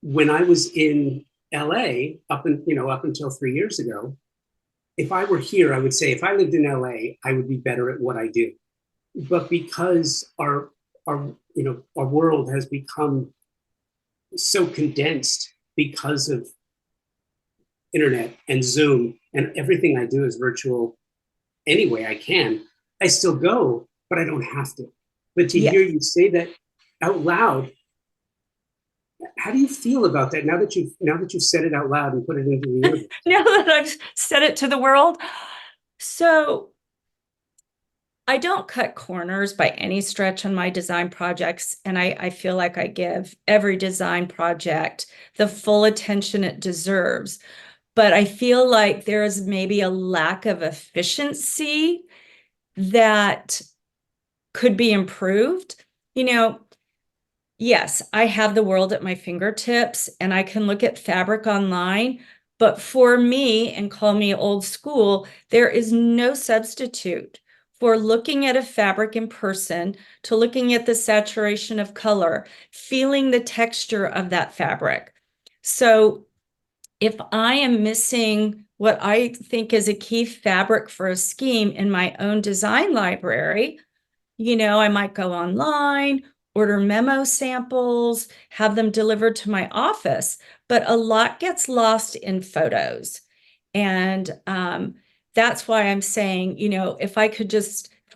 when I was in LA up until 3 years ago, if I were here, I would say if I lived in LA, I would be better at what I do. But because our world has become so condensed because of internet and Zoom, and everything I do is virtual any way I can, I still go, but I don't have to. But to Yes. hear you say that out loud, how do you feel about that now that you've said it out loud and put it into the universe? Now that I've said it to the world. So I don't cut corners by any stretch on my design projects, and I feel like I give every design project the full attention it deserves. But I feel like there is maybe a lack of efficiency that could be improved. Yes, I have the world at my fingertips and I can look at fabric online, but for me, and call me old school, there is no substitute for looking at a fabric in person, to looking at the saturation of color, feeling the texture of that fabric. So if I am missing what I think is a key fabric for a scheme in my own design library, I might go online, order memo samples, have them delivered to my office, but a lot gets lost in photos. And that's why I'm saying, if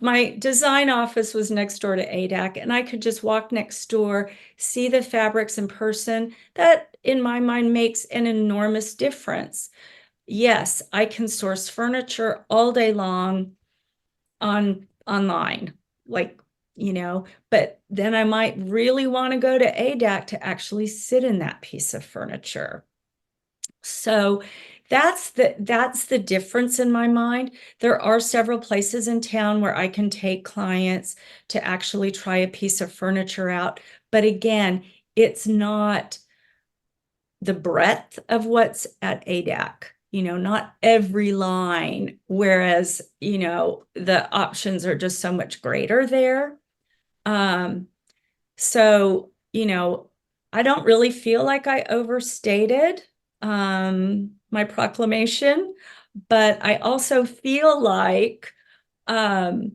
my design office was next door to ADAC and I could just walk next door, see the fabrics in person, that in my mind makes an enormous difference. Yes, I can source furniture all day long online, like, but then I might really want to go to ADAC to actually sit in that piece of furniture. So that's the difference in my mind. There are several places in town where I can take clients to actually try a piece of furniture out. But again, it's not the breadth of what's at ADAC. Not every line, whereas, the options are just so much greater there. So, I don't really feel like I overstated my proclamation, but I also feel like that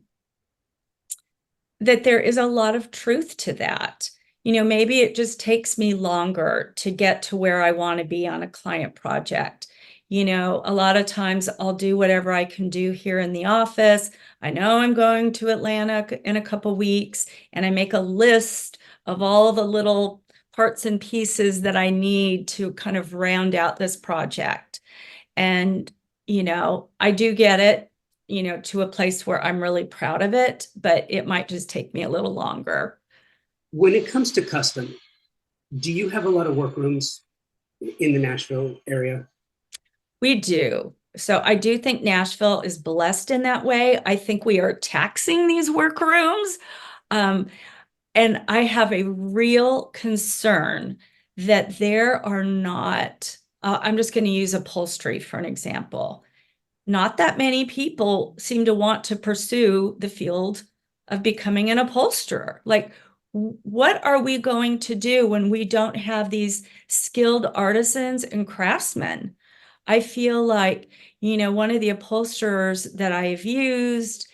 there is a lot of truth to that. Maybe it just takes me longer to get to where I want to be on a client project. A lot of times I'll do whatever I can do here in the office. I know I'm going to Atlanta in a couple weeks, and I make a list of all the little parts and pieces that I need to kind of round out this project. And, I do get it, to a place where I'm really proud of it, but it might just take me a little longer. When it comes to custom, do you have a lot of workrooms in the Nashville area? We do. So I do think Nashville is blessed in that way. I think we are taxing these workrooms. And I have a real concern that there are not, I'm just going to use upholstery for an example. Not that many people seem to want to pursue the field of becoming an upholsterer. Like, what are we going to do when we don't have these skilled artisans and craftsmen? I feel like, one of the upholsterers that I have used,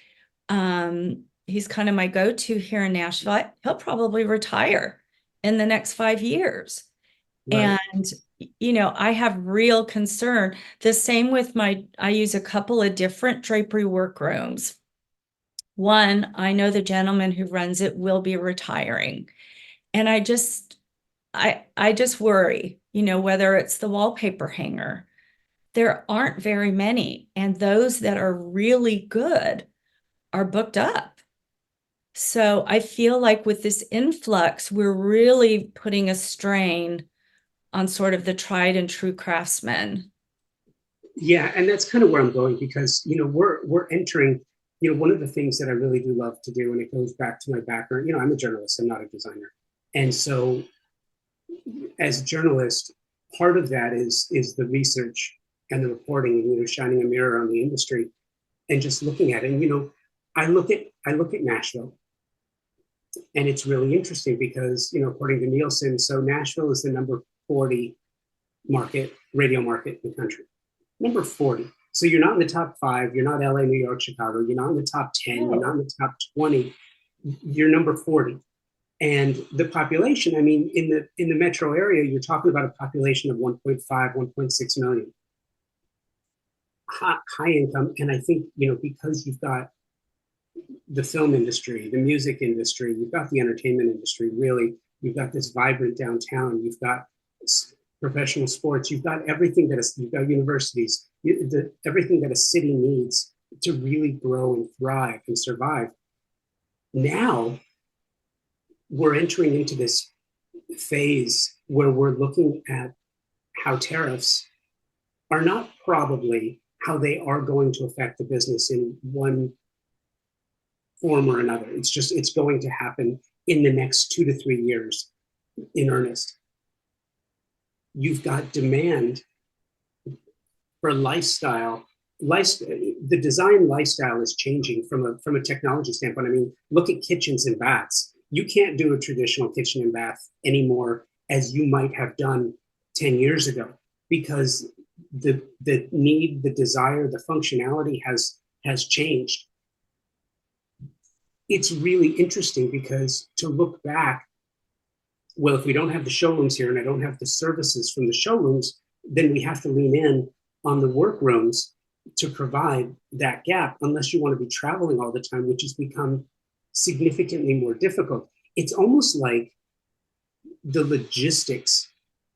he's kind of my go-to here in Nashville. He'll probably retire in the next 5 years. Right. And, I have real concern. The same with I use a couple of different drapery workrooms. One, I know the gentleman who runs it will be retiring. And I just worry, whether it's the wallpaper hanger, there aren't very many, and those that are really good are booked up. So I feel like with this influx, we're really putting a strain on sort of the tried and true craftsmen. Yeah, and that's kind of where I'm going because we're entering. One of the things that I really do love to do, and it goes back to my background. I'm a journalist. I'm not a designer, and so as a journalist, part of that is the research and the reporting, and shining a mirror on the industry and just looking at it. And I look at Nashville, and it's really interesting because according to Nielsen, so Nashville is the number 40 radio market in the country. Number 40. So you're not in the top 5, you're not LA, New York, Chicago, you're not in the top 10, you're not in the top 20, you're number 40. And the population, I mean, in the metro area, you're talking about a population of 1.5, 1.6 million. High income. And I think, because you've got the film industry, the music industry, you've got the entertainment industry, really, you've got this vibrant downtown, you've got professional sports, you've got everything you've got universities, everything that a city needs to really grow and thrive and survive. Now we're entering into this phase where we're looking at how tariffs are not probably how they are going to affect the business in one form or another. It's going to happen in the next 2 to 3 years in earnest. You've got demand for lifestyle. The design lifestyle is changing from a technology standpoint. I mean, look at kitchens and baths. You can't do a traditional kitchen and bath anymore as you might have done 10 years ago because the need, the desire, the functionality has changed. It's really interesting because to look back, well, if we don't have the showrooms here and I don't have the services from the showrooms, then we have to lean in on the workrooms to provide that gap, unless you want to be traveling all the time, which has become significantly more difficult. It's almost like the logistics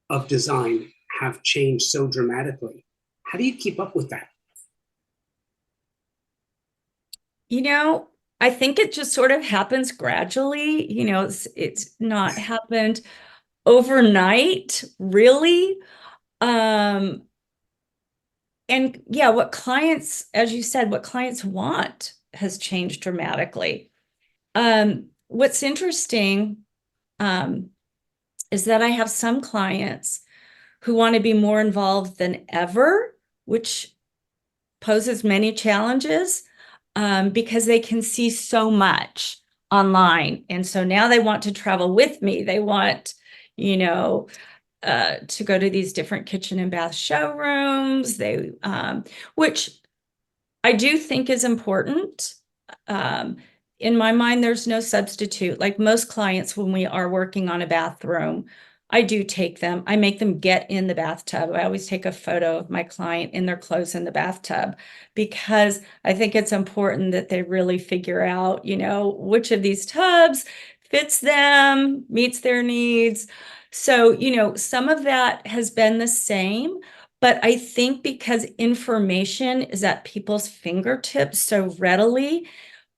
of design have changed so dramatically. How do you keep up with that? I think it just sort of happens gradually. It's not happened overnight, really. And yeah, as you said, what clients want has changed dramatically. What's interesting is that I have some clients who want to be more involved than ever, which poses many challenges because they can see so much online. And so now they want to travel with me. They want, to go to these different kitchen and bath showrooms, which I do think is important. In my mind, there's no substitute. Like most clients, when we are working on a bathroom, I do take them, I make them get in the bathtub. I always take a photo of my client in their clothes in the bathtub because I think it's important that they really figure out, which of these tubs fits them, meets their needs. So, some of that has been the same, but I think because information is at people's fingertips so readily,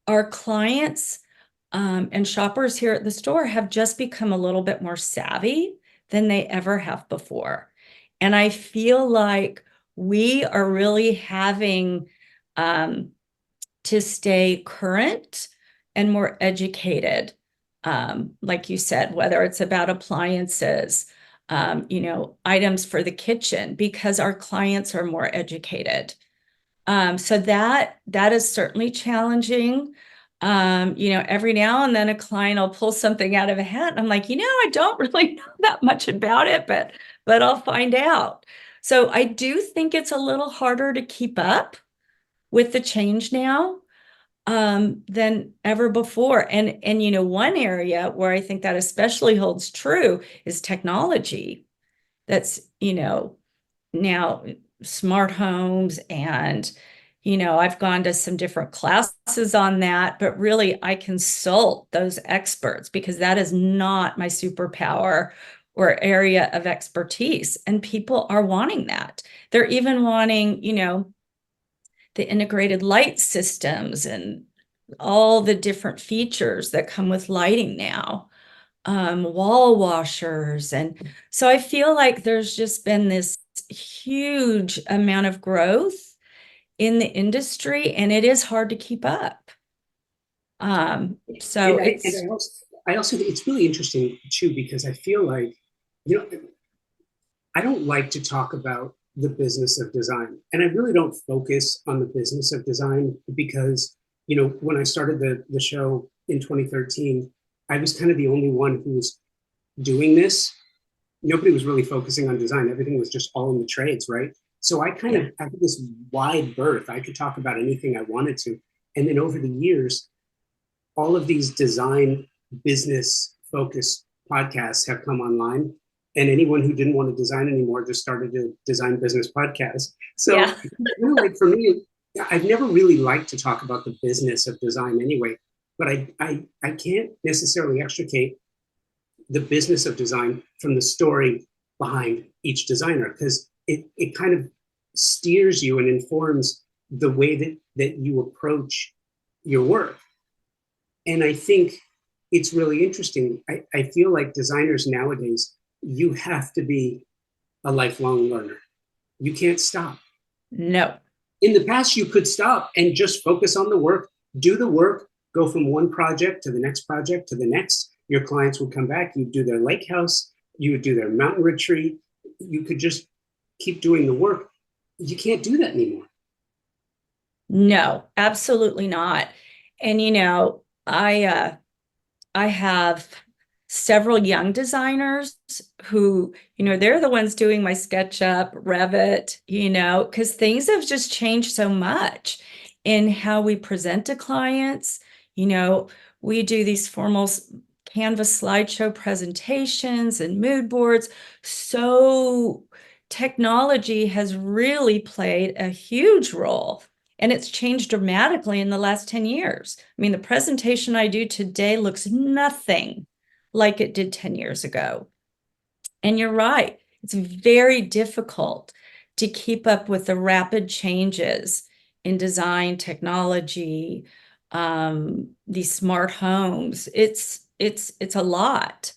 our clients and shoppers here at the store have just become a little bit more savvy than they ever have before. And I feel like we are really having to stay current and more educated. Like you said, whether it's about appliances, items for the kitchen, because our clients are more educated. So that is certainly challenging. Every now and then a client will pull something out of a hat. And I'm like, I don't really know that much about it, but I'll find out. So I do think it's a little harder to keep up with the change now than ever before. And one area where I think that especially holds true is technology. That's, now smart homes and I've gone to some different classes on that, but really I consult those experts because that is not my superpower or area of expertise. And people are wanting that. They're even wanting, the integrated light systems and all the different features that come with lighting now, wall washers. And so I feel like there's just been this huge amount of growth in the industry, and it is hard to keep up. So I also think it's really interesting too, because I feel like, you know, I don't like to talk about the business of design. And I really don't focus on the business of design because, when I started the show in 2013, I was kind of the only one who was doing this. Nobody was really focusing on design. Everything was just all in the trades, right? So I kind of had this wide berth. I could talk about anything I wanted to. And then over the years, all of these design business focused podcasts have come online, and anyone who didn't want to design anymore just started a design business podcast. So like for me, I've never really liked to talk about the business of design anyway, but I can't necessarily extricate the business of design from the story behind each designer, because it kind of steers you and informs the way that you approach your work. And I think it's really interesting. I feel like designers nowadays, you have to be a lifelong learner. You can't stop. No. In the past, you could stop and just focus on the work, do the work, go from one project to the next project to the next. Your clients would come back, you'd do their lake house, you would do their mountain retreat. You could just keep doing the work. You can't do that anymore. No, absolutely not. And I have several young designers who, they're the ones doing my SketchUp, Revit, because things have just changed so much in how we present to clients. We do these formal Canvas slideshow presentations and mood boards. So technology has really played a huge role. And it's changed dramatically in the last 10 years. I mean, the presentation I do today looks nothing like it did 10 years ago. And you're right, it's very difficult to keep up with the rapid changes in design technology, these smart homes. It's a lot.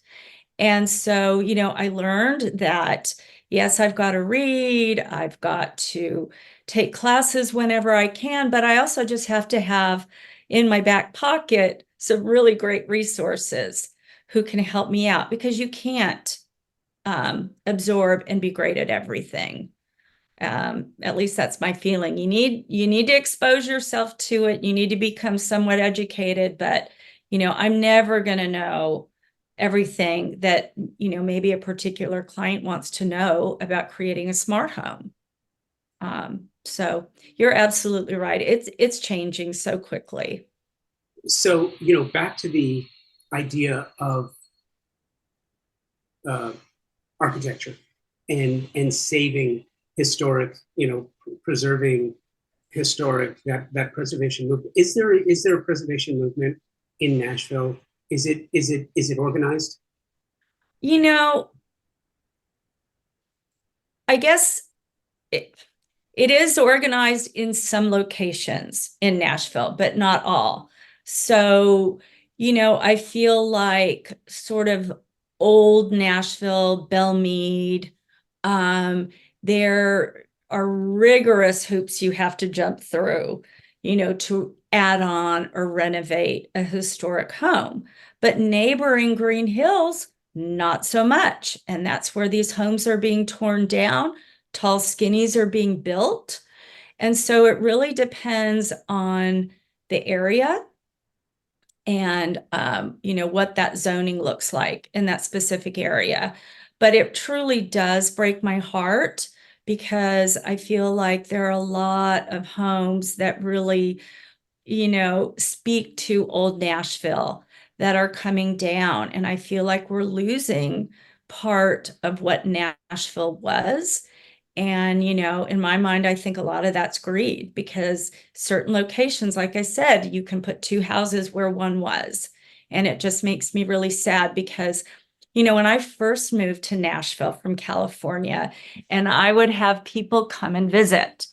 And so, I learned that, yes, I've got to read, I've got to take classes whenever I can, but I also just have to have in my back pocket some really great resources who can help me out, because you can't absorb and be great at everything. At least that's my feeling. You need to expose yourself to it. You need to become somewhat educated, but I'm never going to know everything that maybe a particular client wants to know about creating a smart home. So you're absolutely right. It's changing so quickly. So back to the idea of architecture and saving historic, preserving historic, that preservation movement. Is there a preservation movement in Nashville? Is it organized? I guess it is organized in some locations in Nashville, but not all. So, I feel like sort of old Nashville, Belmead, there are rigorous hoops you have to jump through, to add on or renovate a historic home. But neighboring Green Hills, not so much. And that's where these homes are being torn down. Tall skinnies are being built. And so it really depends on the area and, what that zoning looks like in that specific area. But it truly does break my heart, because I feel like there are a lot of homes that really, speak to old Nashville that are coming down. And I feel like we're losing part of what Nashville was. And, in my mind, I think a lot of that's greed because certain locations, like I said, you can put two houses where one was. And it just makes me really sad because, when I first moved to Nashville from California, and I would have people come and visit,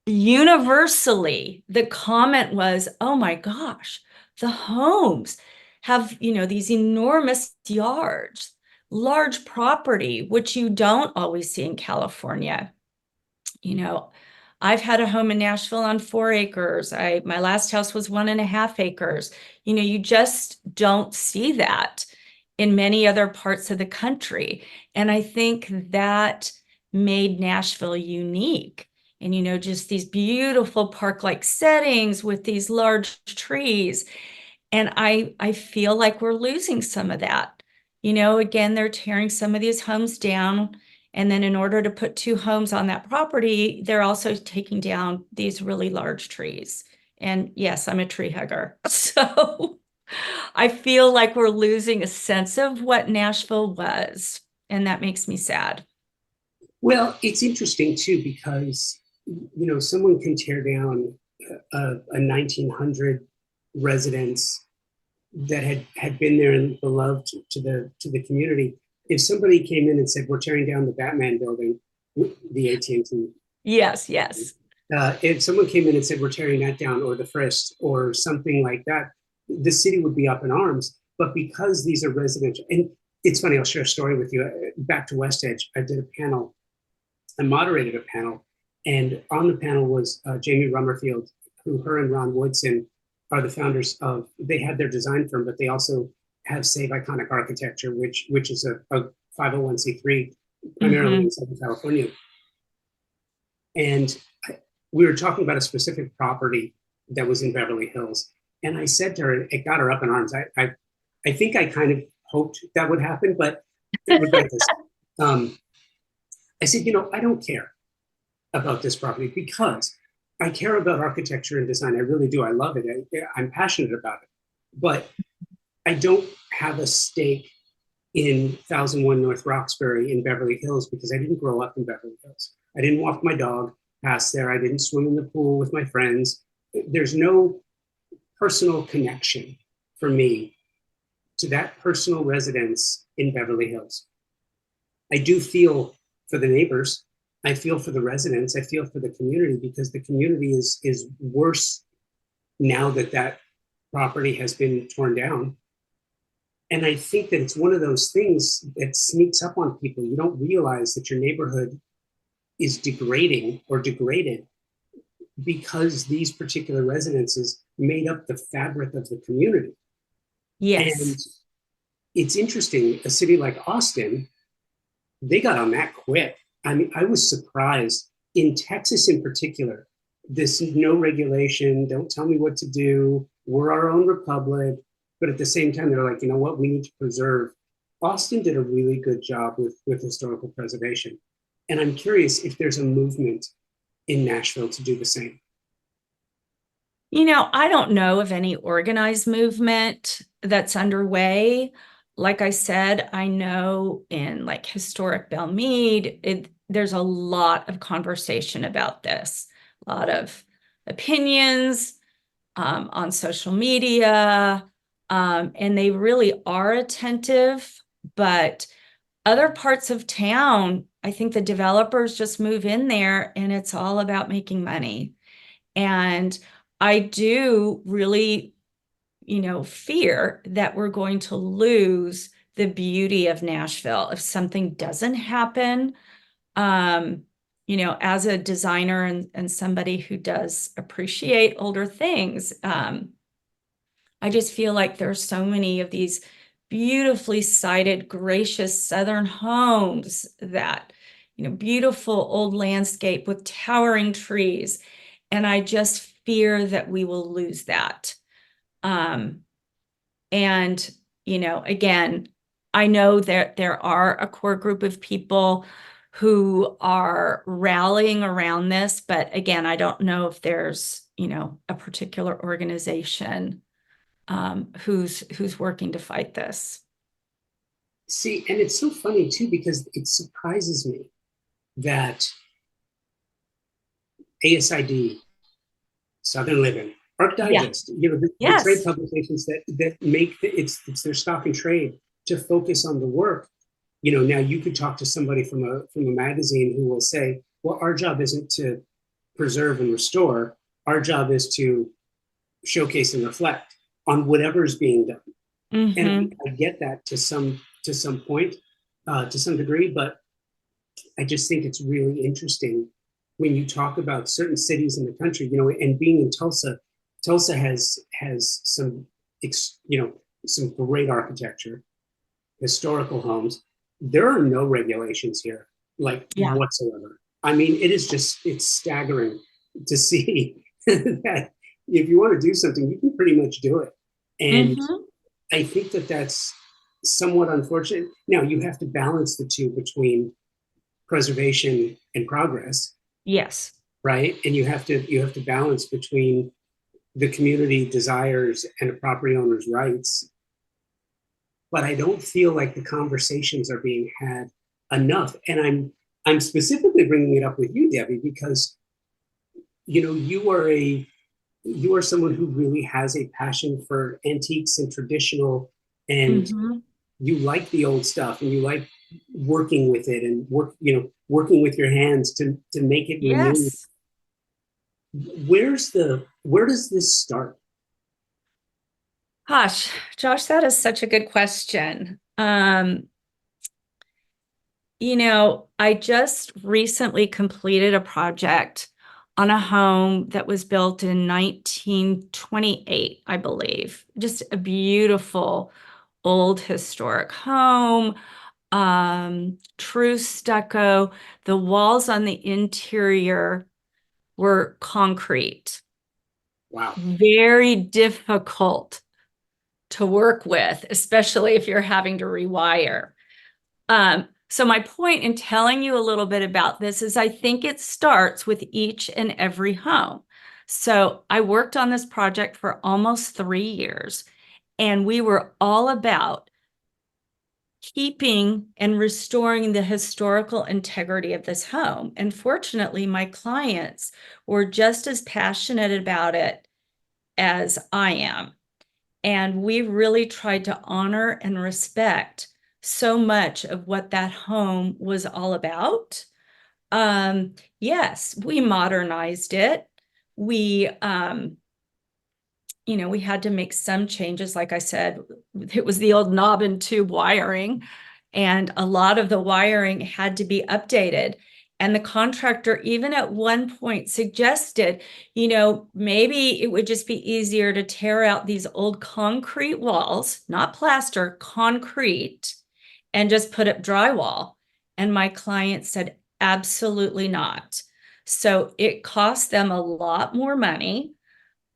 universally, the comment was, oh my gosh, the homes have, these enormous yards, large property, which you don't always see in California. You know, I've had a home in Nashville on 4 acres. My last house was 1.5 acres. You just don't see that in many other parts of the country. And I think that made Nashville unique. And, just these beautiful park-like settings with these large trees. And I feel like we're losing some of that. Again, they're tearing some of these homes down. And then in order to put two homes on that property, they're also taking down these really large trees. And yes, I'm a tree hugger. So I feel like we're losing a sense of what Nashville was. And that makes me sad. Well, it's interesting too because someone can tear down a 1900 residence that had been there and beloved to the community. If somebody came in and said, "We're tearing down the Batman building," the AT&T. Yes, yes. If someone came in and said, "We're tearing that down," or the Frist, or something like that, the city would be up in arms. But because these are residential, and it's funny, I'll share a story with you. Back to West Edge, I did a panel. I moderated a panel, and on the panel was Jamie Rummerfield, who her and Ron Woodson are the founders of. They had their design firm, but they also have Save Iconic Architecture, which is a 501c3 primarily in Southern California. And we were talking about a specific property that was in Beverly Hills, and I said to her, it got her up in arms. I think I kind of hoped that would happen, but regardless, I said, I don't care about this property because I care about architecture and design. I really do. I love it. I'm passionate about it. But I don't have a stake in 1001 North Roxbury in Beverly Hills because I didn't grow up in Beverly Hills. I didn't walk my dog past there. I didn't swim in the pool with my friends. There's no personal connection for me to that personal residence in Beverly Hills. I do feel for the neighbors. I feel for the residents. I feel for the community because the community is worse now that property has been torn down. And I think that it's one of those things that sneaks up on people. You don't realize that your neighborhood is degrading or degraded because these particular residences made up the fabric of the community. Yes. And it's interesting, a city like Austin, they got on that quick. I mean, I was surprised in Texas in particular, this no regulation, don't tell me what to do, we're our own republic. But at the same time, they're like, you know what, we need to preserve. Austin did a really good job with historical preservation. And I'm curious if there's a movement in Nashville to do the same. I don't know of any organized movement that's underway. Like I said, I know in like historic Belmead, there's a lot of conversation about this, a lot of opinions on social media, and they really are attentive. But other parts of town, I think the developers just move in there and it's all about making money. And I do really, fear that we're going to lose the beauty of Nashville if something doesn't happen. As a designer and somebody who does appreciate older things, I just feel like there's so many of these beautifully sited, gracious Southern homes that, beautiful old landscape with towering trees. And I just fear that we will lose that. And, again, I know that there are a core group of people who are rallying around this, but again, I don't know if there's, a particular organization who's working to fight this. See, and it's so funny too, because it surprises me that ASID, Southern Living, Arc Yeah. Digest, you know, the trade Yes. publications that make it's their stock and trade to focus on the work. You know, now you could talk to somebody from a magazine who will say, well, our job isn't to preserve and restore. Our job is to showcase and reflect on whatever is being done. And Mm-hmm. I get that to some point, to some degree, but I just think it's really interesting when you talk about certain cities in the country, you know, and being in Tulsa, Tulsa has some, you know, some great architecture, historical homes. There are no regulations here, like Yeah. whatsoever. I mean, it is just it's staggering to see that if you want to do something, you can pretty much do it. And Mm-hmm. I think that that's somewhat unfortunate. Now you have to balance the two between preservation and progress, Yes. right? And you have to balance between the community desires and a property owner's rights. But I don't feel like the conversations are being had enough. And I'm specifically bringing it up with you, Debbie, because you know you are someone who really has a passion for antiques and traditional, and Mm-hmm. you like the old stuff and you like working with it and working with your hands to make it renew. Yes. Where does this start? Gosh, Josh, that is such a good question. I just recently completed a project on a home that was built in 1928, I believe. Just a beautiful old historic home, true stucco. The walls on the interior were concrete, Wow. very difficult to work with, especially if you're having to rewire. So my point in telling you a little bit about this is I think it starts with each and every home. So I worked on this project for almost 3 years, and we were all about keeping and restoring the historical integrity of this home. And fortunately, my clients were just as passionate about it as I am. And we really tried to honor and respect so much of what that home was all about. Yes, we modernized it. We, we had to make some changes. Like I said, it was the old knob and tube wiring, and a lot of the wiring had to be updated. And the contractor, even at one point, suggested, maybe it would just be easier to tear out these old concrete walls, not plaster, concrete, and just put up drywall. And my client said, absolutely not. So it cost them a lot more money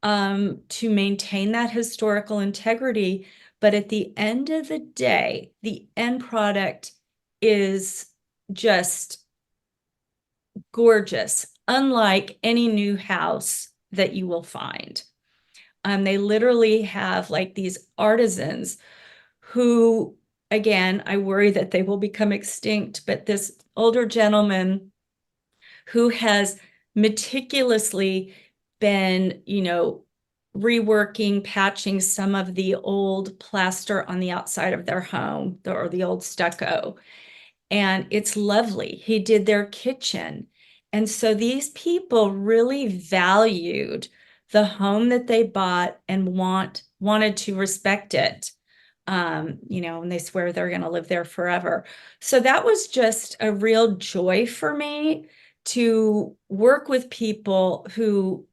to maintain that historical integrity. But at the end of the day, the end product is just gorgeous, unlike any new house that you will find. They literally have like these artisans who, again, I worry that they will become extinct, but this older gentleman who has meticulously been, reworking, patching some of the old plaster on the outside of their home or the old stucco. And it's lovely. He did their kitchen. And so these people really valued the home that they bought and wanted to respect it. And they swear they're going to live there forever. So that was just a real joy for me to work with people who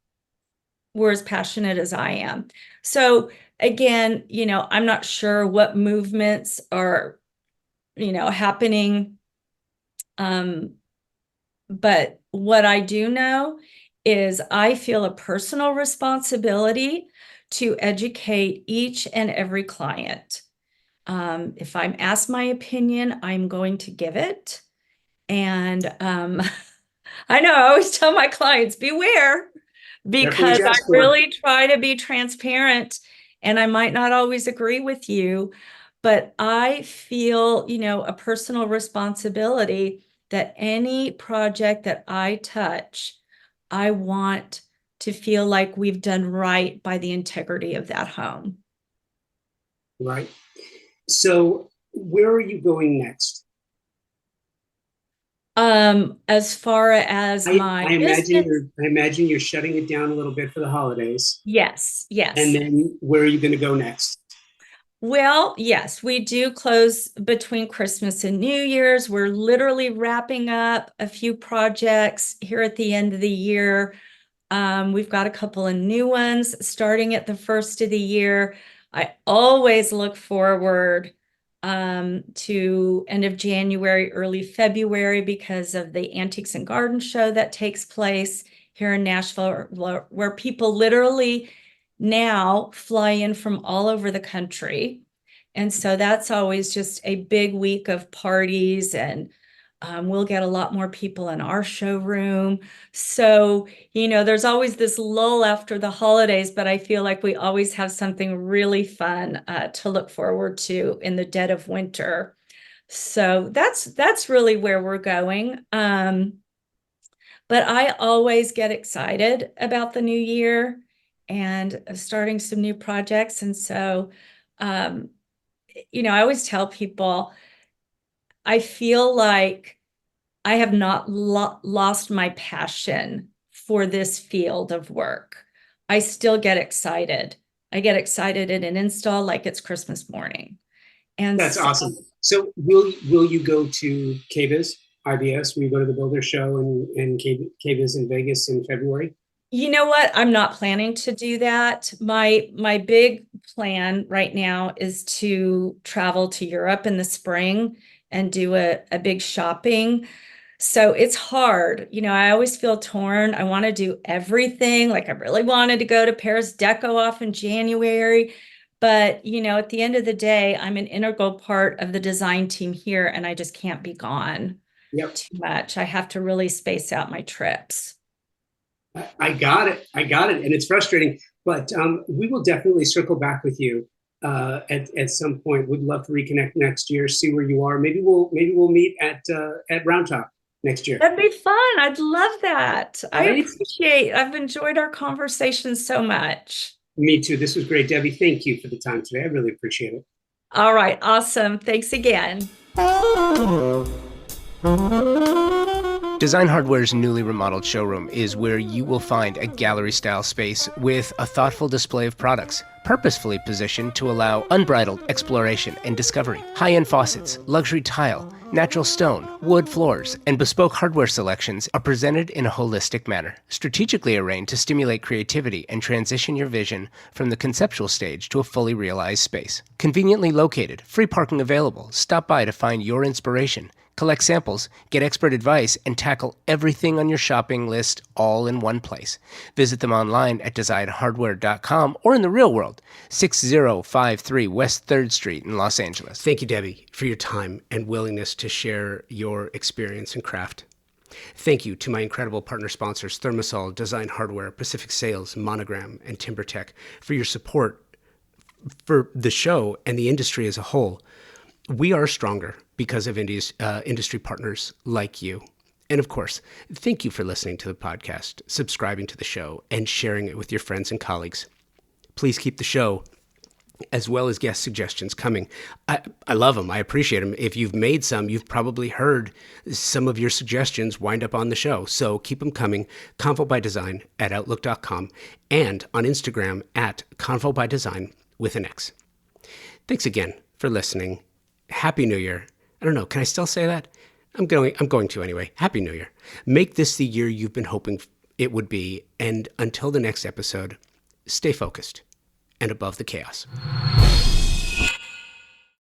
were as passionate as I am. So again, I'm not sure what movements are, happening. But what I do know is I feel a personal responsibility to educate each and every client. If I'm asked my opinion, I'm going to give it. And I know I always tell my clients, beware, Careful what because you I ask for. really try to be transparent, and I might not always agree with you, but I feel, a personal responsibility that any project that I touch, I want to feel like we've done right by the integrity of that home. Right. So where are you going next? As far as my business, I imagine you're shutting it down a little bit for the holidays. yes, And yes. then where are you going to go next? Well, yes, we do close between Christmas and New Year's. We're literally wrapping up a few projects here at the end of the year. We've got a couple of new ones starting at the first of the year. I always look forward to end of January, early February because of the Antiques and Garden Show that takes place here in Nashville, where people literally now fly in from all over the country. And so that's always just a big week of parties, and we'll get a lot more people in our showroom. So, there's always this lull after the holidays, but I feel like we always have something really fun to look forward to in the dead of winter. So that's really where we're going. But I always get excited about the new year and starting some new projects. And so, I always tell people, I feel like I have not lost my passion for this field of work. I still get excited. I get excited at an install like it's Christmas morning. And That's awesome. So will you go to KBIS, IBS? Will you go to the Builder Show and KBIS in Vegas in February? You know what? I'm not planning to do that. My big plan right now is to travel to Europe in the spring and do a big shopping. So it's hard. I always feel torn. I want to do everything. Like I really wanted to go to Paris Deco off in January. But, at the end of the day, I'm an integral part of the design team here, and I just can't be gone too much. I have to really space out my trips. I got it. And it's frustrating, but we will definitely circle back with you at some point. Would love to reconnect next year, see where you are. Maybe we'll meet at Round Top next year. That'd be fun. I'd love that. Right? I've enjoyed our conversation so much. Me too. This was great, Debbie. Thank you for the time today. I really appreciate it. All right. Awesome. Thanks again. Design Hardware's newly remodeled showroom is where you will find a gallery-style space with a thoughtful display of products, purposefully positioned to allow unbridled exploration and discovery. High-end faucets, luxury tile, natural stone, wood floors, and bespoke hardware selections are presented in a holistic manner, strategically arranged to stimulate creativity and transition your vision from the conceptual stage to a fully realized space. Conveniently located, free parking available. Stop by to find your inspiration. Collect samples, get expert advice, and tackle everything on your shopping list all in one place. Visit them online at designhardware.com or in the real world, 6053 West 3rd Street in Los Angeles. Thank you, Debbie, for your time and willingness to share your experience and craft. Thank you to my incredible partner sponsors, Thermosol, Design Hardware, Pacific Sales, Monogram, and TimberTech for your support for the show and the industry as a whole. We are stronger because of industry partners like you. And of course, thank you for listening to the podcast, subscribing to the show, and sharing it with your friends and colleagues. Please keep the show, as well as guest suggestions, coming. I love them. I appreciate them. If you've made some, you've probably heard some of your suggestions wind up on the show. So keep them coming. Convo by Design at Outlook.com and on Instagram at Convo by Design with an X. Thanks again for listening. Happy New Year. I don't know. Can I still say that? I'm going to anyway. Happy New Year. Make this the year you've been hoping it would be. And until the next episode, stay focused and above the chaos.